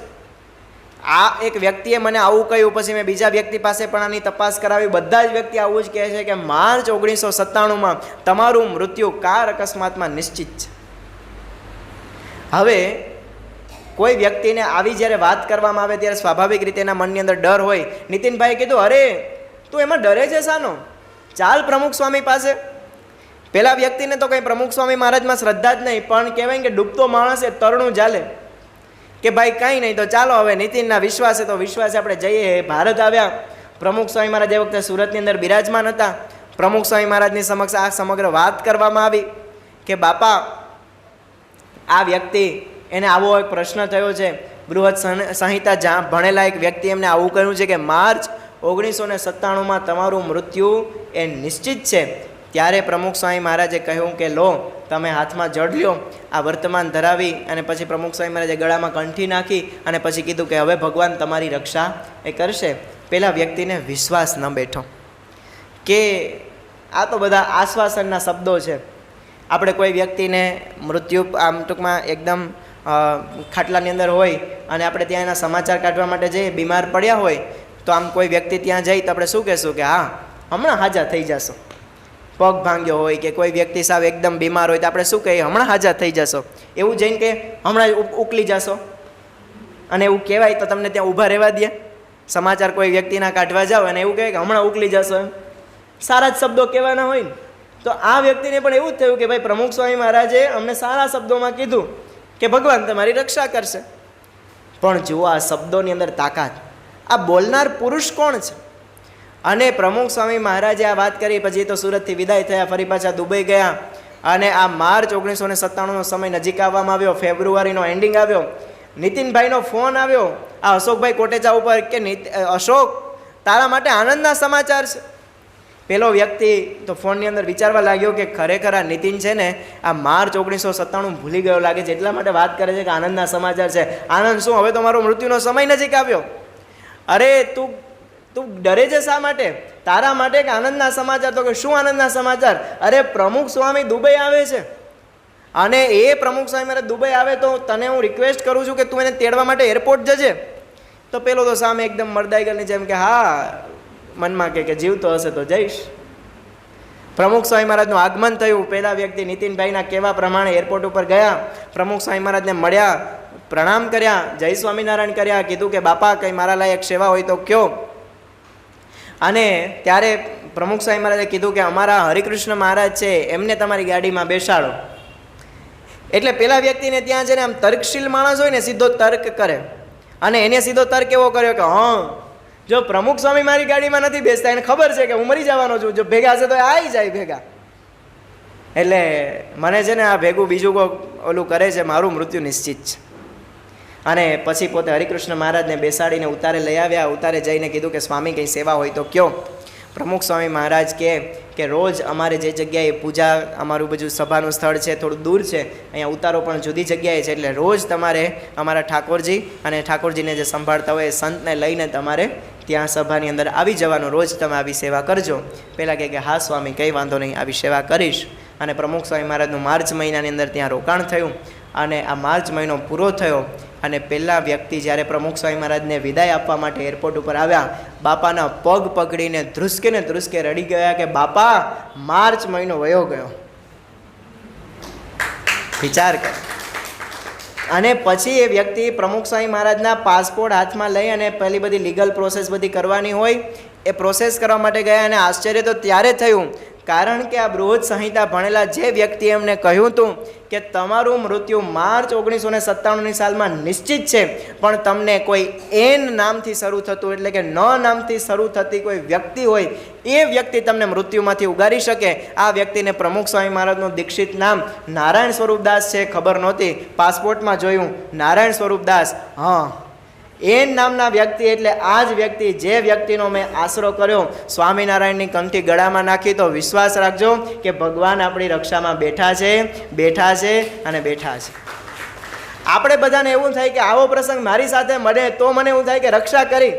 આ એક વ્યક્તિએ મને આવું કહ્યું, પછી મેં બીજા વ્યક્તિ પાસે પણ આની તપાસ કરાવી, બધા જ વ્યક્તિ આવું જ કહે છે કે માર્ચ 1997માં તમારું મૃત્યુ કાર અકસ્માતમાં નિશ્ચિત છે. હવે કોઈ વ્યક્તિને આવી જ્યારે વાત કરવામાં આવે ત્યારે સ્વાભાવિક રીતે એના મનની અંદર ડર હોય. નીતિનભાઈએ કીધું, અરે તું એમાં ડરે છે શાનો? ચાલ પ્રમુખ સ્વામી પાસે. પેલા વ્યક્તિને તો કંઈ પ્રમુખ સ્વામી મહારાજમાં શ્રદ્ધા જ નહીં, પણ કહેવાય કે ડૂબતો માણસ એ તરણું ચાલે, કે ભાઈ કંઈ નહીં તો ચાલો હવે નીતિનના વિશ્વાસે તો વિશ્વાસે આપણે જઈએ. ભારત આવ્યા. પ્રમુખ સ્વામી મહારાજ એ વખતે સુરતની અંદર બિરાજમાન હતા. પ્રમુખ સ્વામી મહારાજની સમક્ષ આ સમગ્ર વાત કરવામાં આવી કે બાપા, આ વ્યક્તિ એને આવો એક પ્રશ્ન થયો છે, બૃહદ સંહિતા ભણેલા એક વ્યક્તિ એમને આવું કહ્યું છે કે માર્ચ 1997માં તમારું મૃત્યુ એ નિશ્ચિત છે. ત્યારે પ્રમુખ સ્વામી મહારાજે કહ્યું કે લો, તમે હાથમાં જળ લ્યો, આ વર્તમાન ધરાવી અને પછી પ્રમુખ સ્વામી મહારાજે ગળામાં કંઠી નાખી અને પછી કીધું કે હવે ભગવાન તમારી રક્ષા એ કરશે. પેલા વ્યક્તિને વિશ્વાસ ન બેઠો કે આ તો બધા આશ્વાસનના શબ્દો છે. આપણે કોઈ વ્યક્તિને મૃત્યુ આમ ટૂંકમાં એકદમ ખાટલાની અંદર હોય અને આપણે ત્યાં એના સમાચાર કાઢવા માટે જઈએ, બીમાર પડ્યા હોય તો આમ કોઈ વ્યક્તિ ત્યાં જઈ તો આપણે શું કહેશું કે હા હમણાં હાજા થઈ જશો. પગ ભાંગ્યો હોય કે કોઈ વ્યક્તિ સાવ એકદમ બીમાર હોય તો આપણે શું કહીએ, હમણાં હાજા થઈ જશો. એવું જઈને કે હમણાં ઉકલી જશો, અને એવું કહેવાય તો તમને ત્યાં ઊભા રહેવા દે? સમાચાર કોઈ વ્યક્તિના કાઢવા જાઓ અને એવું કહે કે હમણાં ઉકલી જશો, એમ સારા જ શબ્દો કહેવાના હોય ને. તો આ વ્યક્તિને પણ એવું જ થયું કે ભાઈ પ્રમુખ સ્વામી મહારાજે અમને સારા શબ્દોમાં કીધું કે ભગવાન તમારી રક્ષા કરશે. પણ જુઓ આ શબ્દોની અંદર તાકાત, આ બોલનાર પુરુષ કોણ છે? અને પ્રમુખ સ્વામી મહારાજે આ વાત કરી પછી તો સુરતથી વિદાય થયા, ફરી પાછા દુબઈ ગયા. અને આ માર્ચ 1997નો સમય નજીક આવવામાં આવ્યો, ફેબ્રુઆરીનો એન્ડિંગ આવ્યો. નીતિનભાઈનો ફોન આવ્યો આ અશોકભાઈ કોટેચા ઉપર કે અશોક તારા માટે આનંદના સમાચાર છે. પેલો વ્યક્તિ તો ફોનની અંદર વિચારવા લાગ્યો કે ખરેખર આ નીતિન છે ને આ માર્ચ 1997 ભૂલી ગયો લાગે છે, એટલા માટે વાત કરે છે કે આનંદના સમાચાર છે. આનંદ શું, હવે તો મારો મૃત્યુનો સમય નજીક આવ્યો. અરે તું ડરે છે શા માટે? તારા માટે કે આનંદના સમાચાર? તો કે શું આનંદના સમાચાર? અરે પ્રમુખ સ્વામી દુબઈ આવે છે અને એ પ્રમુખ સ્વામી મારે દુબઈ આવે તો તને હું રિક્વેસ્ટ કરું છું કે તું એને તેડવા માટે એરપોર્ટ જજે. તો પેલો તો સામે એકદમ મરદાઈ ગલની જેમ કે હા, મનમાં કે જીવતો હશે તો જઈશ. પ્રમુખ સ્વામી મહારાજનું આગમન થયું. પહેલા વ્યક્તિ નીતિનભાઈના કહેવા પ્રમાણે એરપોર્ટ ઉપર ગયા, પ્રમુખ સ્વામી મહારાજને મળ્યા, પ્રણામ કર્યા, જય સ્વામિનારાયણ કર્યા, કીધું કે બાપા કંઈ મારા લાયક સેવા હોય તો કયો. અને ત્યારે પ્રમુખ સ્વામી મહારાજે કીધું કે અમારા હરિકૃષ્ણ મહારાજ છે એમને તમારી ગાડીમાં બેસાડો. એટલે પેલા વ્યક્તિને ત્યાં છે ને આમ તર્કશીલ માણસ હોય ને સીધો તર્ક કરે, અને એને સીધો તર્ક એવો કર્યો કે જો પ્રમુખ સ્વામી મારી ગાડીમાં નથી બેસતા, એને ખબર છે કે હું મરી જવાનો છું, જો ભેગા હશે તો આવી જાય ભેગા. એટલે મને છે ને આ ભેગું બીજું કોઈ ઓલું કરે છે, મારું મૃત્યુ નિશ્ચિત છે. અને પછી પોતે હરિકૃષ્ણ મહારાજને બેસાડીને ઉતારે લઈ આવ્યા. ઉતારે જઈને કીધું કે સ્વામી કંઈ સેવા હોય તો કયો. પ્રમુખ સ્વામી મહારાજ કે રોજ અમારે જે જગ્યાએ પૂજા, અમારું બધું સભાનું સ્થળ છે થોડું દૂર છે, અહીંયા ઉતારો પણ જુદી જગ્યાએ છે, એટલે રોજ તમારે અમારા ઠાકોરજી અને ઠાકોરજીને જે સંભાળતા હોય એ સંતને લઈને તમારે ત્યાં સભાની અંદર આવી જવાનું, રોજ તમે આવી સેવા કરજો. પહેલાં કહે કે હા સ્વામી કંઈ વાંધો નહીં, આવી સેવા કરીશ. અને પ્રમુખ સ્વામી મહારાજનું માર્ચ મહિનાની અંદર ત્યાં રોકાણ થયું. અને આ માર્ચ મહિનો પૂરો થયો અને પહેલા વ્યક્તિ જ્યારે પ્રમુખ સ્વામી મહારાજને વિદાય આપવા માટે એરપોર્ટ ઉપર આવ્યા, બાપાના પગ પકડીને ધ્રુસકે રડી ગયા કે બાપા માર્ચ મહિનો વયો ગયો. વિચાર કર. અને પછી એ વ્યક્તિ પ્રમુખ સ્વામી મહારાજના પાસપોર્ટ હાથમાં લઈ અને પહેલી બધી લીગલ પ્રોસેસ બધી કરવાની હોય એ પ્રોસેસ કરવા માટે ગયા. અને આશ્ચર્ય તો ત્યારે થયું કારણ કે આ બૃહદ સંહિતા ભણેલા જે વ્યક્તિ એમને કહ્યું હતું કે તમારું મૃત્યુ માર્ચ 1997ની સાલમાં નિશ્ચિત છે, પણ તમને કોઈ એન નામથી શરૂ થતું એટલે કે ન નામથી શરૂ થતી કોઈ વ્યક્તિ હોય એ વ્યક્તિ તમને મૃત્યુમાંથી ઉગારી શકે. આ વ્યક્તિને પ્રમુખ સ્વામી મહારાજનું દીક્ષિત નામ નારાયણ સ્વરૂપદાસ છે, ખબર નહોતી. પાસપોર્ટમાં જોયું નારાયણ સ્વરૂપદાસ. હા, એન નામના વ્યક્તિ એટલે આ જ વ્યક્તિ જે વ્યક્તિનો મેં આશરો કર્યો, સ્વામિનારાયણની કંઠી ગળામાં નાખી. તો વિશ્વાસ રાખજો કે ભગવાન આપણી રક્ષામાં બેઠા છે અને બેઠા છે. આપણે બધાને એવું થાય કે આવો પ્રસંગ મારી સાથે મળે તો મને એવું થાય કે રક્ષા કરી,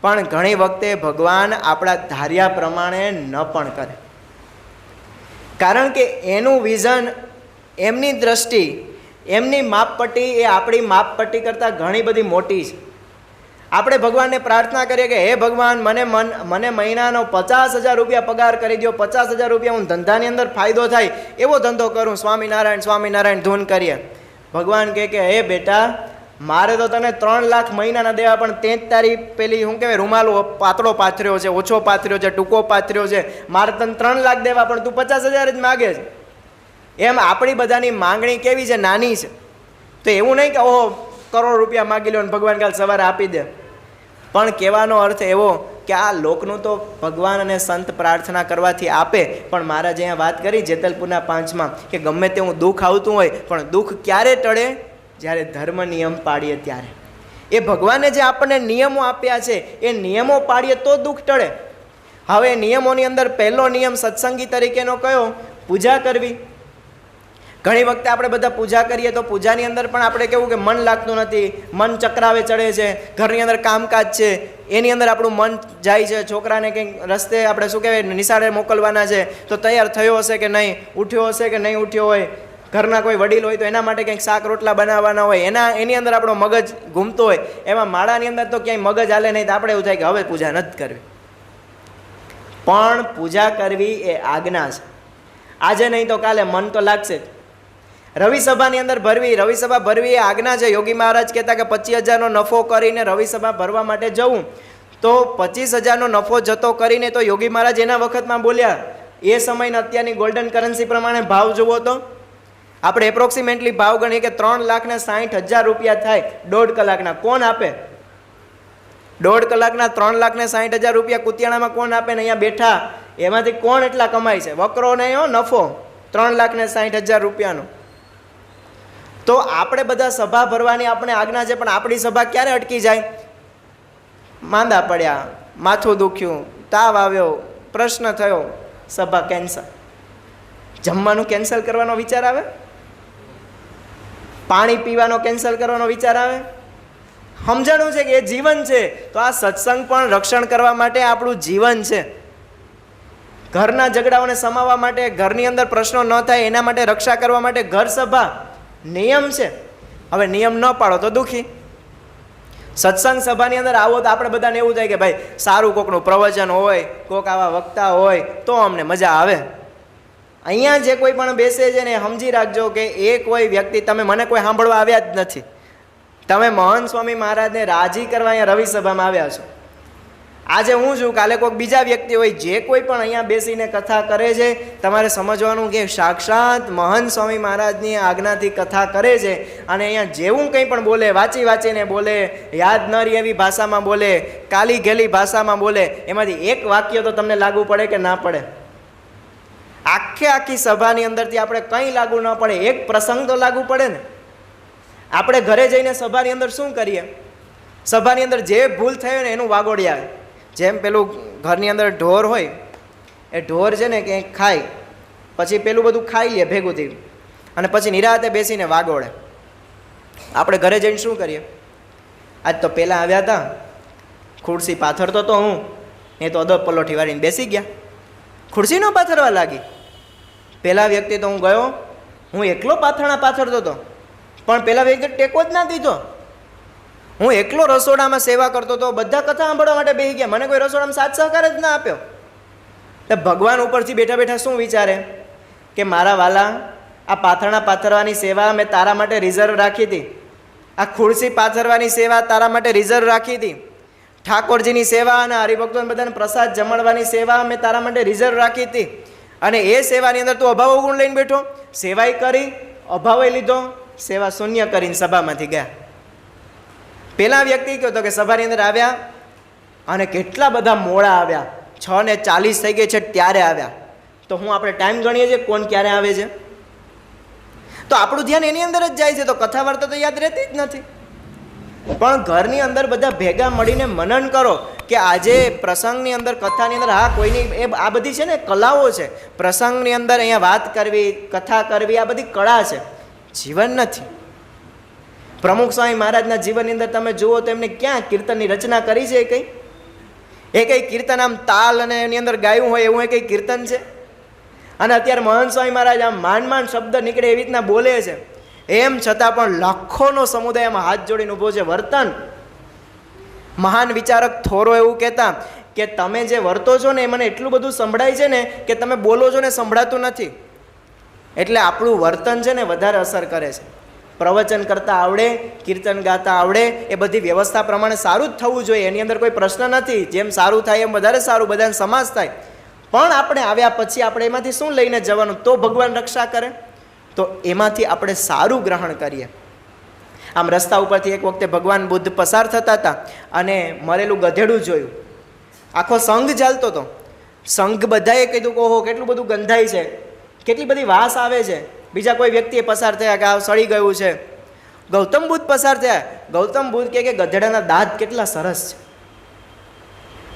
પણ ઘણી વખતે ભગવાન આપણા ધાર્યા પ્રમાણે ન પણ કરે, કારણ કે એનું વિઝન, એમની દ્રષ્ટિ, એમની માપપટ્ટી એ આપણી માપપટ્ટી કરતાં ઘણી બધી મોટી છે. આપણે ભગવાનને પ્રાર્થના કરીએ કે હે ભગવાન મને મહિનાનો 50,000 રૂપિયા પગાર કરી દો, 50,000 રૂપિયા હું ધંધાની અંદર ફાયદો થાય એવો ધંધો કરું, સ્વામિનારાયણ ધૂન કરીએ. ભગવાન કહે કે હે બેટા મારે તો તને 3 લાખ મહિનાના દેવા, પણ તે જ તારી પેલી શું કહેવાય રૂમાલો પાતળો પાથર્યો છે, ઓછો પાથર્યો છે, ટૂંકો પાથર્યો છે, મારે તને 3 લાખ દેવા પણ તું 50,000 જ માગે છે. એમ આપણી બધાની માંગણી કેવી છે, નાની છે. તો એવું નહીં કે ઓહો કરોડ રૂપિયા માગી લો ને ભગવાન કાલ સવારે આપી દે. પણ કહેવાનો અર્થ એવો કે આ લોકનું તો ભગવાન અને સંત પ્રાર્થના કરવાથી આપે, પણ મહારાજે અહીંયા વાત કરી જેતલપુરના 5માં કે ગમે તેવું દુઃખ આવતું હોય પણ દુઃખ ક્યારે ટળે? જ્યારે ધર્મ નિયમ પાડીએ ત્યારે. એ ભગવાને જે આપણને નિયમો આપ્યા છે એ નિયમો પાડીએ તો દુઃખ ટળે. હવે નિયમોની અંદર પહેલો નિયમ સત્સંગી તરીકેનો કયો? પૂજા કરવી. ઘણી વખતે આપણે બધા પૂજા કરીએ તો પૂજાની અંદર પણ આપણે કેવું કે મન લાગતું નથી, મન ચક્રાવે ચડે છે, ઘરની અંદર કામકાજ છે એની અંદર આપણું મન જાય છે, છોકરાને કંઈક રસ્તે આપણે શું કહેવાય નિશાળે મોકલવાના છે તો તૈયાર થયો હશે કે નહીં, ઉઠ્યો હશે કે નહીં ઉઠ્યો હોય, ઘરના કોઈ વડીલ હોય તો એના માટે કંઈક શાક રોટલા બનાવવાના હોય, એની અંદર આપણો મગજ ઘૂમતો હોય, એમાં માળાની અંદર તો ક્યાંય મગજ હાલે નહીં તો આપણે એવું થાય કે હવે પૂજા નથી કરવી. પણ પૂજા કરવી એ આજ્ઞા છે. આજે નહીં તો કાલે મન તો લાગશે જ. રવિસભાની અંદર ભરવી, રવિસભા ભરવી એ આજ્ઞા છે. યોગી મહારાજ કહેતા કે 25,000નો નફો કરીને રવિસભા ભરવા માટે જવું, તો 25,000નો નફો જતો કરીને તો યોગી મહારાજ એના વખતમાં બોલ્યા, એ સમયના અત્યારની ગોલ્ડન કરન્સી પ્રમાણે ભાવ જુઓ તો આપણે એપ્રોક્સિમેટલી ભાવ ગણીએ કે 3,60,000 રૂપિયા થાય 1.5 કલાકના. કોણ આપે? 1.5 કલાકના 3,60,000 રૂપિયા કુતિયાણામાં કોણ આપે ને અહીંયા બેઠા એમાંથી કોણ એટલા કમાય છે? વકરો નહીં હો, નફો 3,60,000 રૂપિયાનો. તો આપણે બધા સભા ભરવાની આપણે આજ્ઞા છે, પણ આપણી સભા ક્યારે અટકી જાય? માંદા પડ્યા, માથું દુખ્યું, તાવ આવ્યો, પ્રશ્ન થયો, સભા કેન્સલ. જમવાનું કેન્સલ કરવાનો વિચાર આવે? પાણી પીવાનો કેન્સલ કરવાનો વિચાર આવે? સમજાણું છે કે એ જીવન છે. તો આ સત્સંગ પણ રક્ષણ કરવા માટે આપણું જીવન છે. ઘરના ઝઘડાઓને સમાવવા માટે, ઘરની અંદર પ્રશ્નો ન થાય એના માટે, રક્ષા કરવા માટે ઘર સભા નિયમ છે. હવે નિયમ ન પાડો તો દુઃખી. સત્સંગ સભાની અંદર આવો તો આપણે બધાને એવું થાય કે ભાઈ સારું કોકનું પ્રવચન હોય, કોક આવા વક્તા હોય તો અમને મજા આવે. અહીંયા જે કોઈ પણ બેસે છે ને સમજી રાખજો કે એ કોઈ વ્યક્તિ, તમે મને કોઈ સાંભળવા આવ્યા જ નથી, તમે મહંત સ્વામી મહારાજને રાજી કરવા અહીંયા રવિસભામાં આવ્યા છો. આજે હું છું, કાલે કોઈક બીજા વ્યક્તિ હોય, જે કોઈ પણ અહીંયા બેસીને કથા કરે છે, તમારે સમજવાનું કે સાક્ષાત મહંત સ્વામી મહારાજની આજ્ઞાથી કથા કરે છે. અને અહીંયા જેવું કંઈ પણ બોલે, વાંચી વાંચીને બોલે, યાદ ન રહી એવી ભાષામાં બોલે, કાલી ઘેલી ભાષામાં બોલે, એમાંથી એક વાક્ય તો તમને લાગુ પડે કે ના પડે? આખી સભાની અંદરથી આપણે કંઈ લાગુ ન પડે, એક પ્રસંગ તો લાગુ પડે ને. આપણે ઘરે જઈને સભાની અંદર શું કરીએ? સભાની અંદર જે ભૂલ થઈ ને એનું વાગોડી આવે. જેમ પેલું ઘરની અંદર ઢોર હોય, એ ઢોર છે ને કંઈક ખાય, પછી પેલું બધું ખાઈ લે ભેગું થઈ, અને પછી નિરાતે બેસીને વાગોડે. આપણે ઘરે જઈને શું કરીએ? આજ તો પહેલાં આવ્યા હતા, ખુરશી પાથરતો તો હું, એ તો અદબ પલોઠી વાળીને બેસી ગયા, ખુરશી ન પાથરવા લાગી. પહેલા વ્યક્તિ તો હું ગયો, હું એકલો પાથરણા પાથરતો હતો, પણ પહેલા વ્યક્તિ ટેકો જ ના દીધો. હું એકલો રસોડામાં સેવા કરતો હતો, બધા કથા સાંભળવા માટે બેસી ગયા, મને કોઈ રસોડામાં સાથ સહકાર જ ના આપ્યો. એટલે ભગવાન ઉપરથી બેઠા બેઠા શું વિચારે કે મારા વાલા, આ પાથરણા પાથરવાની સેવા મેં તારા માટે રિઝર્વ રાખી હતી, આ ખુરશી પાથરવાની સેવા તારા માટે રિઝર્વ રાખી હતી, ઠાકોરજીની સેવા અને હરિભક્તોને બધાને પ્રસાદ જમણવાની સેવા મેં તારા માટે રિઝર્વ રાખી હતી, અને એ સેવાની અંદર તું અભાવ ગુણ લઈને બેઠો, સેવાય કરી, અભાવે લીધો, સેવા શૂન્ય કરીને સભામાંથી ગયા. પેલા વ્યક્તિ કહ્યો હતો કે સભાની અંદર આવ્યા અને કેટલા બધા મોડા આવ્યા, 6:40 થઈ ગઈ છે ત્યારે આવ્યા. તો હું આપણે ટાઈમ ગણીએ છીએ કોણ ક્યારે આવે છે? તો આપણું ધ્યાન એની અંદર જ જાય છે, તો કથા વાર્તા તો યાદ રહેતી જ નથી. પણ ઘરની અંદર બધા ભેગા મળીને મનન કરો કે આજે પ્રસંગની અંદર, કથાની અંદર, હા કોઈની એ આ બધી છે ને કલાઓ છે. પ્રસંગની અંદર અહીંયા વાત કરવી, કથા કરવી, આ બધી કળા છે, જીવન નથી. પ્રમુખ સ્વામી મહારાજના જીવનની અંદર તમે જુઓ તો એમને ક્યાં કીર્તનની રચના કરી છે? કઈ કીર્તન આમ તાલ અને એની અંદર ગાયું હોય એવું કઈ કીર્તન છે? અને અત્યારે મહંત સ્વામી મહારાજ આમ માંડ શબ્દ નીકળે એવી રીતના બોલે છે, એમ છતાં પણ લાખોનો સમુદાય એમાં હાથ જોડીને ઊભો છે. વર્તન, મહાન વિચારક થોરો એવું કહેતા કે તમે જે વર્તો છો ને એ મને એટલું બધું સંભળાય છે ને કે તમે બોલો છો ને સંભળાતું નથી. એટલે આપણું વર્તન છે ને વધારે અસર કરે છે. પ્રવચન કરતા આવડે, કીર્તન ગાતા આવડે, એ બધી વ્યવસ્થા પ્રમાણે સારું જ થવું જોઈએ, એની અંદર કોઈ પ્રશ્ન નથી. જેમ સારું થાય એમ વધારે સારું, બધાને સમાજ થાય. પણ આપણે આવ્યા પછી આપણે એમાંથી શું લઈને જવાનું? તો ભગવાન રક્ષા કરે, તો એમાંથી આપણે સારું ગ્રહણ કરીએ. આમ રસ્તા ઉપરથી એક વખતે ભગવાન બુદ્ધ પસાર થતા હતા અને મરેલું ગધેડું જોયું. આખો સંઘ ચાલતો હતો. સંઘ બધાએ કીધું કે ઓહો કેટલું બધું ગંધાય છે, કેટલી બધી વાસ આવે છે. બીજા કોઈ વ્યક્તિએ પસાર થયા કે આ સડી ગયું છે. ગૌતમ બુદ્ધ પસાર થયા. ગૌતમ બુદ્ધ કે ગધેડાના દાંત કેટલા સરસ છે.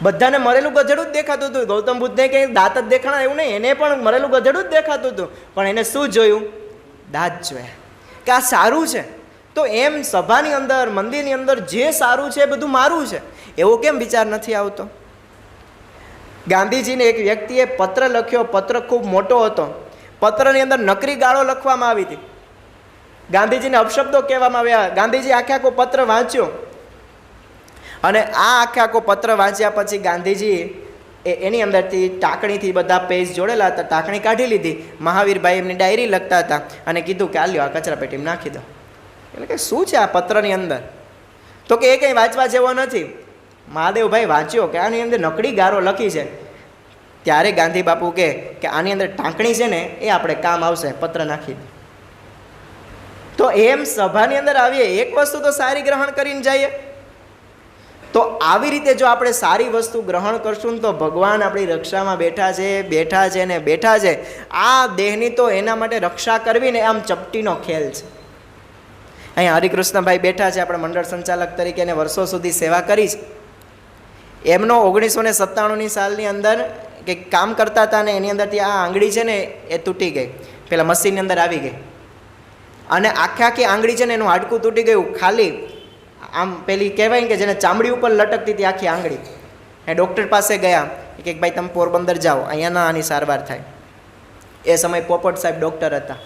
બધાને મરેલું ગધેડું જ દેખાતું હતું. ગૌતમ બુદ્ધને કંઈ દાંત જ દેખાણા એવું નહીં, એને પણ મરેલું ગધેડું જ દેખાતું હતું. પણ એને શું જોયું? દાંત જોયા કે આ સારું છે, તો એમ સભાની અંદર, મંદિરની અંદર જે સારું છે એ બધું મારું છે, એવો કેમ વિચાર નથી આવતો? ગાંધીજીને એક વ્યક્તિએ પત્ર લખ્યો, પત્ર ખૂબ મોટો હતો, પત્રની અંદર નકરી ગાળો લખવામાં આવી હતી, ગાંધીજીને અપશબ્દો કહેવામાં આવ્યા. ગાંધીજી આખે આખો પત્ર વાંચ્યો અને આ આખે આખો પત્ર વાંચ્યા પછી ગાંધીજી એની અંદરથી ટાંકણીથી બધા પેજ જોડેલા હતા, ટાંકણી કાઢી લીધી. મહાવીરભાઈ એમની ડાયરી લખતા હતા અને કીધું કે આ લ્યો, આ કચરા પેટીમાં નાખી દો. એટલે કે શું છે આ પત્રની અંદર? તો કે એ કંઈ વાંચવા જેવો નથી. મહાદેવભાઈ વાંચ્યો કે આની અંદર નકડી ગારો લખી છે. ત્યારે ગાંધી બાપુ કે આની અંદર ટાંકણી છે ને એ આપણે કામ આવશે, પત્ર નાખી દે. તો એમ સભાની અંદર આવીએ, એક વસ્તુ તો સારી ગ્રહણ કરીને જઈએ. તો આવી રીતે જો આપણે સારી વસ્તુ ગ્રહણ કરશું ને તો ભગવાન આપણી રક્ષામાં બેઠા છે, બેઠા છે ને બેઠા છે. આ દેહની તો એના માટે રક્ષા કરવી ને આમ ચપટીનો ખેલ છે. અહીંયા હરિકૃષ્ણભાઈ બેઠા છે, આપણે મંડળ સંચાલક તરીકે એને વર્ષો સુધી સેવા કરી છે. એમનો 1997ની સાલની અંદર કંઈક કામ કરતા હતા ને એની અંદરથી આ આંગળી છે ને એ તૂટી ગઈ, પેલા મશીનની અંદર આવી ગઈ અને આખે આખી આંગળી છે ને એનું હાડકું તૂટી ગયું. ખાલી આમ પેલી કહેવાય ને કે જેને ચામડી ઉપર લટકતી હતી આખી આંગળી. એ ડૉક્ટર પાસે ગયા કે ભાઈ તમે પોરબંદર જાઓ, અહીંયા ના આની સારવાર થાય. એ સમયે પોપટ સાહેબ ડૉક્ટર હતા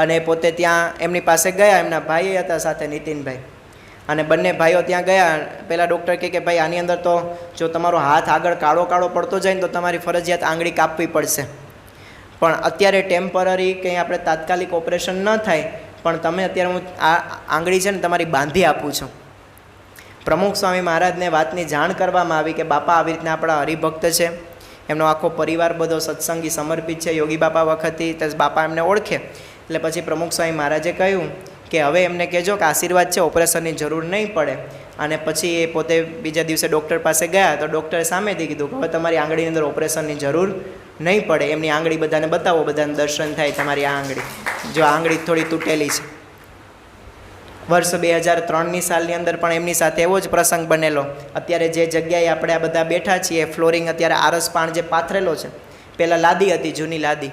અને પોતે ત્યાં એમની પાસે ગયા. એમના ભાઈ હતા સાથે, નીતિનભાઈ, અને બંને ભાઈઓ ત્યાં ગયા. પેલા ડૉક્ટર કહે કે ભાઈ આની અંદર તો જો તમારો હાથ આગળ કાળો કાળો પડતો જાય ને તો તમારી ફરજિયાત આંગળી કાપવી પડશે, પણ અત્યારે ટેમ્પરરી કંઈ આપણે તાત્કાલિક ઓપરેશન ન થાય, પણ તમે અત્યારે હું આ આંગળી છે ને તમારી બાંધી આપું છું. પ્રમુખ સ્વામી મહારાજને વાતની જાણ કરવામાં આવી કે બાપા આવી રીતના આપણા હરિભક્ત છે, એમનો આખો પરિવાર બધો સત્સંગી સમર્પિત છે, યોગી બાપા વખતથી, તો બાપા એમને ઓળખે. એટલે પછી પ્રમુખ સ્વામી મહારાજે કહ્યું કે હવે એમને કહેજો કે આશીર્વાદ છે, ઓપરેશનની જરૂર નહીં પડે. અને પછી એ પોતે બીજા દિવસે ડૉક્ટર પાસે ગયા તો ડૉક્ટરે સામેથી કીધું કે હવે તમારી આંગળીની અંદર ઓપરેશનની જરૂર નહીં પડે. એમની આંગળી બધાને બતાવો, બધાને દર્શન થાય તમારી આ આંગળી, જો આંગળી થોડી તૂટેલી છે. વર્ષ 2003ની સાલની અંદર પણ એમની સાથે એવો જ પ્રસંગ બનેલો. અત્યારે જે જગ્યાએ આપણે આ બધા બેઠા છીએ, ફ્લોરિંગ અત્યારે આરસ પાણ જે પાથરેલો છે, પહેલાં લાદી હતી, જૂની લાદી,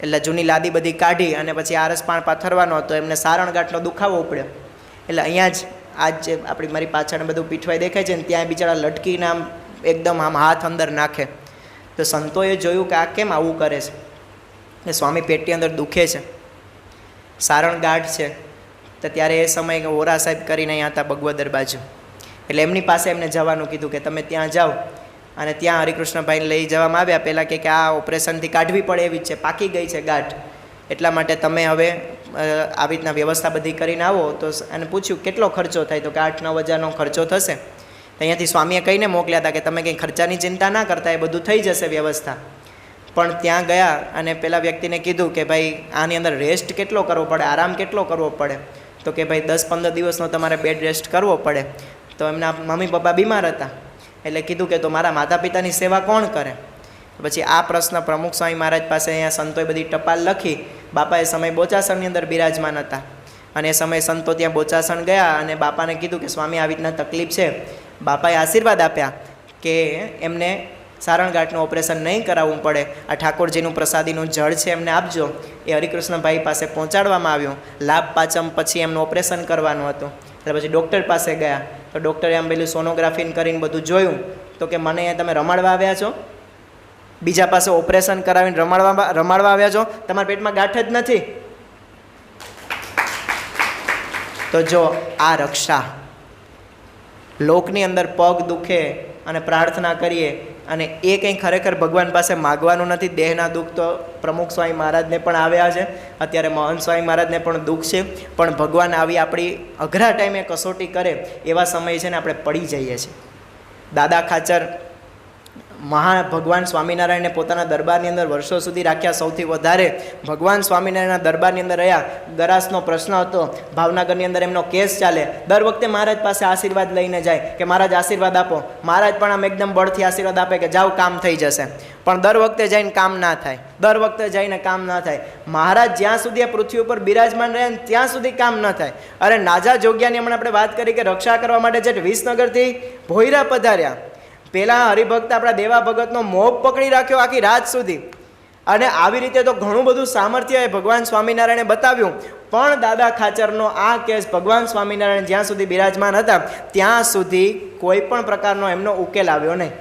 એટલે જૂની લાદી બધી કાઢી અને પછી આરસ પાણ પાથરવાનો હતો. એમને સારણગાંઠનો દુખાવો ઉપડ્યો, એટલે અહીંયા જ આજ જે આપણી મારી પાછળ બધું પીઠવાઈ દેખાય છે ને ત્યાં બિચારા લટકીને આમ એકદમ આમ હાથ અંદર નાખે. તો સંતોએ જોયું કે આ કેમ આવું કરે છે, એ સ્વામી પેટની અંદર દુખે છે, સારણગાંઠ છે. તો ત્યારે એ સમયે ઓરા સાહેબ કરીને અહીંયા હતા બગવદર બાજુ, એટલે એમની પાસે એમને જવાનું કીધું કે તમે ત્યાં જાઓ. અને ત્યાં હરિકૃષ્ણભાઈને લઈ જવામાં આવ્યા. પહેલાં કે આ ઓપરેશનથી કાઢવી પડે એવી જ છે, પાકી ગઈ છે ગાંઠ, એટલા માટે તમે હવે આવી રીતના વ્યવસ્થા બધી કરીને આવો. તો એને પૂછ્યું કેટલો ખર્ચો થાય, તો કે 8-9 હજારનો ખર્ચો થશે. અહીંયાથી સ્વામીએ કહીને મોકલ્યા હતા કે તમે કંઈ ખર્ચાની ચિંતા ના કરતા, એ બધું થઈ જશે વ્યવસ્થા. પણ ત્યાં ગયા અને પેલા વ્યક્તિને કીધું કે ભાઈ આની અંદર રેસ્ટ કેટલો કરવો પડે, આરામ કેટલો કરવો પડે, તો કે ભાઈ 10-15 દિવસનો તમારે બેડ રેસ્ટ કરવો પડે. તો એમના મમ્મી પપ્પા બીમાર હતા, એટલે કીધું કે તો મારા માતા પિતાની સેવા કોણ કરે? પછી આ પ્રશ્ન પ્રમુખ સ્વામી મહારાજ પાસે અહીંયા સંતોએ બધી ટપાલ લખી. બાપા એ સમય બોચાસણની અંદર બિરાજમાન હતા અને એ સમયે સંતો ત્યાં બોચાસણ ગયા અને બાપાને કીધું કે સ્વામી આવી રીતના તકલીફ છે. બાપાએ આશીર્વાદ આપ્યા કે એમને સારણગાંઠનું ઓપરેશન નહીં કરાવવું પડે, આ ઠાકોરજીનું પ્રસાદીનું જળ છે એમને આપજો. એ હરિકૃષ્ણભાઈ પાસે પહોંચાડવામાં આવ્યું. લાભ પાંચમ પછી એમનું ઓપરેશન કરવાનું હતું. એટલે પછી ડૉક્ટર પાસે ગયા તો ડૉક્ટરે આમ પેલું સોનોગ્રાફી કરીને બધું જોયું. તો કે મને અહીંયા તમે રમાડવા આવ્યા છો, બીજા પાસે ઓપરેશન કરાવીને રમાડવા આવ્યા છો, તમારા પેટમાં ગાંઠ જ નથી. તો જો આ રક્ષા, લોકની અંદર પગ દુખે અને પ્રાર્થના કરીએ અને એ કંઈ ખરેખર ભગવાન પાસે માગવાનું નથી. દેહના દુઃખ તો પ્રમુખ સ્વામી મહારાજને પણ આવ્યા છે, અત્યારે મહંત સ્વામી મહારાજને પણ દુઃખ છે, પણ ભગવાન આવી આપણી અઘરા ટાઈમે કસોટી કરે એવા સમય છે ને આપણે પડી જઈએ છીએ. દાદા ખાચર ભગવાન સ્વામિનારાયણને પોતાના દરબારની અંદર વર્ષો સુધી રાખ્યા. સૌથી વધારે ભગવાન સ્વામિનારાયણના દરબારની અંદર રહ્યા. ગરાસનો પ્રશ્ન હતો, ભાવનગરની અંદર એમનો કેસ ચાલે. દર વખતે મહારાજ પાસે આશીર્વાદ લઈને જાય કે મહારાજ આશીર્વાદ આપો. મહારાજ પણ આમ એકદમ બળથી આશીર્વાદ આપે કે જાઓ કામ થઈ જશે, પણ દર વખતે જઈને કામ ના થાય, દર વખતે જઈને કામ ના થાય. મહારાજ જ્યાં સુધી આ પૃથ્વી ઉપર બિરાજમાન રહ્યા ત્યાં સુધી કામ ન થાય. અરે નાજા જોગ્યાની હમણાં આપણે વાત કરી કે રક્ષા કરવા માટે જે વિસનગરથી ભોયરા પધાર્યા, પેલા હરિભક્ત આપણા દેવા ભગતનો મોહ પકડી રાખ્યો આખી રાત સુધી. અને આવી રીતે તો ઘણું બધું સામર્થ્ય ભગવાન સ્વામિનારાયણે બતાવ્યું, પણ દાદા ખાચરનો આ કેસ ભગવાન સ્વામિનારાયણ જ્યાં સુધી બિરાજમાન હતા ત્યાં સુધી કોઈ પણ પ્રકારનો એમનો ઉકેલ આવ્યો નહીં.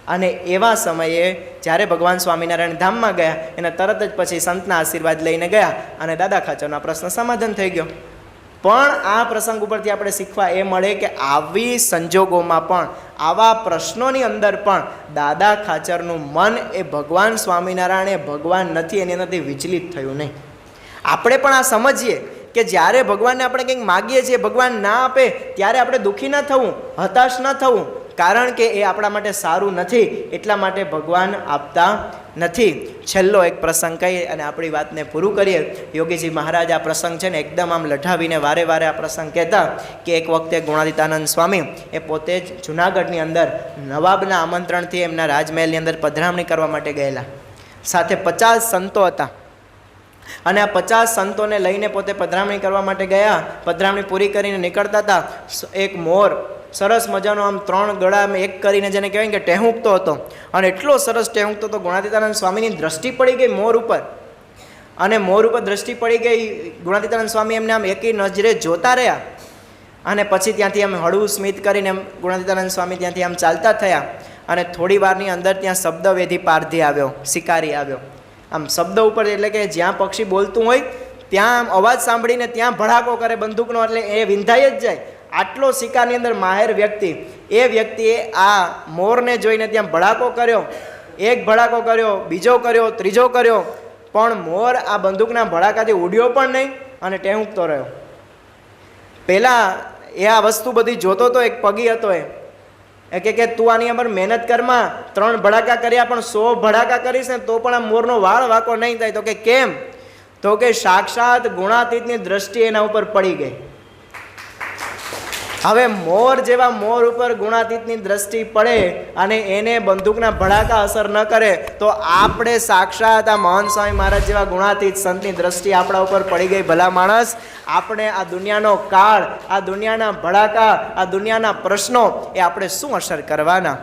અને એવા સમયે જ્યારે ભગવાન સ્વામિનારાયણ ધામમાં ગયા એને તરત જ પછી સંતના આશીર્વાદ લઈને ગયા અને દાદા ખાચરનો પ્રશ્ન સમાધાન થઈ ગયો. પણ આ પ્રસંગ ઉપરથી આપણે શીખવા એ મળે કે આવી સંજોગોમાં પણ, આવા પ્રશ્નોની અંદર પણ દાદા ખાચરનું મન એ ભગવાન સ્વામિનારાયણ એ ભગવાન નથી એની અંદરથી વિચલિત થયું નહીં. આપણે પણ આ સમજીએ કે જ્યારે ભગવાનને આપણે કંઈક માગીએ છીએ, ભગવાન ના આપે ત્યારે આપણે દુઃખી ન થવું, હતાશ ન થવું, કારણ કે એ આપણા માટે સારું નથી, એટલા માટે ભગવાન આપતા નથી. છેલ્લો એક પ્રસંગ કહી અને આપણી વાતને પૂરું કરીએ. યોગીજી મહારાજ આ પ્રસંગ છે ને એકદમ આમ લઠાવીને વારે વારે આ પ્રસંગ કહેતા કે એક વખતે ગુણાતીતાનંદ સ્વામી એ પોતે જ જુનાગઢની અંદર નવાબના આમંત્રણથી એમના રાજમહેલની અંદર પધરામણી કરવા માટે ગયેલા. સાથે 50 સંતો હતા અને આ 50 સંતોને લઈને પોતે પધરામણી કરવા માટે ગયા. પધરામણી પૂરી કરીને નીકળતા હતા. એક મોર સરસ મજાનો આમ 3 ગળા એક કરીને જેને કહેવાય કે ટેહુંકતો હતો અને એટલો સરસ ટેહુંકતો હતો. ગુણાતીતાનંદ સ્વામીની દ્રષ્ટિ પડી ગઈ મોર ઉપર અને મોર ઉપર દ્રષ્ટિ પડી ગઈ. ગુણાતીતાનંદ સ્વામી એમને આમ એકી નજરે જોતા રહ્યા અને પછી ત્યાંથી આમ હળવું સ્મિત કરીને એમ ગુણાતીતાનંદ સ્વામી ત્યાંથી આમ ચાલતા થયા અને થોડી વારની અંદર ત્યાં શબ્દવેધી પારધી આવ્યો, શિકારી આવ્યો. આમ શબ્દ ઉપર એટલે કે જ્યાં પક્ષી બોલતું હોય ત્યાં આમ અવાજ સાંભળીને ત્યાં ભડાકો કરે બંદૂકનો, એટલે એ વિંધાઈ જ જાય. આટલો શિકારની અંદર માહેર વ્યક્તિ, એ વ્યક્તિએ આ મોરને જોઈને ત્યાં ભડાકો કર્યો. એક ભડાકો કર્યો, બીજો કર્યો, ત્રીજો કર્યો, પણ મોર આ બંદૂકના ભડાકાથી ઉડ્યો પણ નહીં અને ટેહુંકતો રહ્યો. પહેલાં એ આ વસ્તુ બધી જોતો તો એક પગી હતો એ કે તું આની અંદર મહેનત કરમાં, 3 ભડાકા કર્યા પણ 100 ભડાકા કરીશ ને તો પણ આ મોરનો વાળ વાંકો નહીં થાય. તો કે કેમ? તો કે સાક્ષાત ગુણાતીતની દ્રષ્ટિ એના ઉપર પડી ગઈ. હવે મોર જેવા મોર ઉપર ગુણાતીતની દ્રષ્ટિ પડે અને એને બંદૂકના ભડાકા અસર ન કરે તો આપણે સાક્ષાત આ મહાન સ્વામી મહારાજ જેવા ગુણાતીત સંતની દ્રષ્ટિ આપણા ઉપર પડી ગઈ. ભલા માણસ, આપણે આ દુનિયાનો કાળ, આ દુનિયાના ભડાકા, આ દુનિયાના પ્રશ્નો એ આપણે શું અસર કરવાના?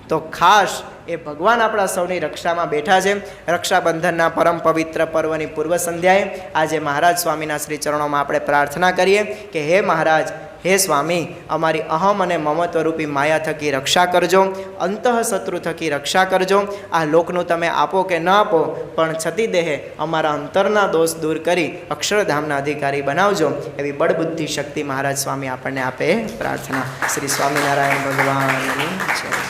તો ખાસ એ ભગવાન આપણા સૌની રક્ષામાં બેઠા છે. રક્ષાબંધનના પરમ પવિત્ર પર્વની પૂર્વ સંધ્યાએ આજે મહારાજ સ્વામીના શ્રી ચરણોમાં આપણે પ્રાર્થના કરીએ કે હે મહારાજ, હે સ્વામી, અમારી અહમ અને મમત્વરૂપી માયા થકી રક્ષા કરજો, અંતઃ શત્રુ થકી રક્ષા કરજો. આ લોકનું તમે આપો કે ન આપો, પણ છતી દેહે અમારા અંતરના દોષ દૂર કરી અક્ષરધામના અધિકારી બનાવજો. એવી બળબુદ્ધિ શક્તિ મહારાજ સ્વામી આપણને આપે પ્રાર્થના. શ્રી સ્વામિનારાયણ ભગવાનની જય.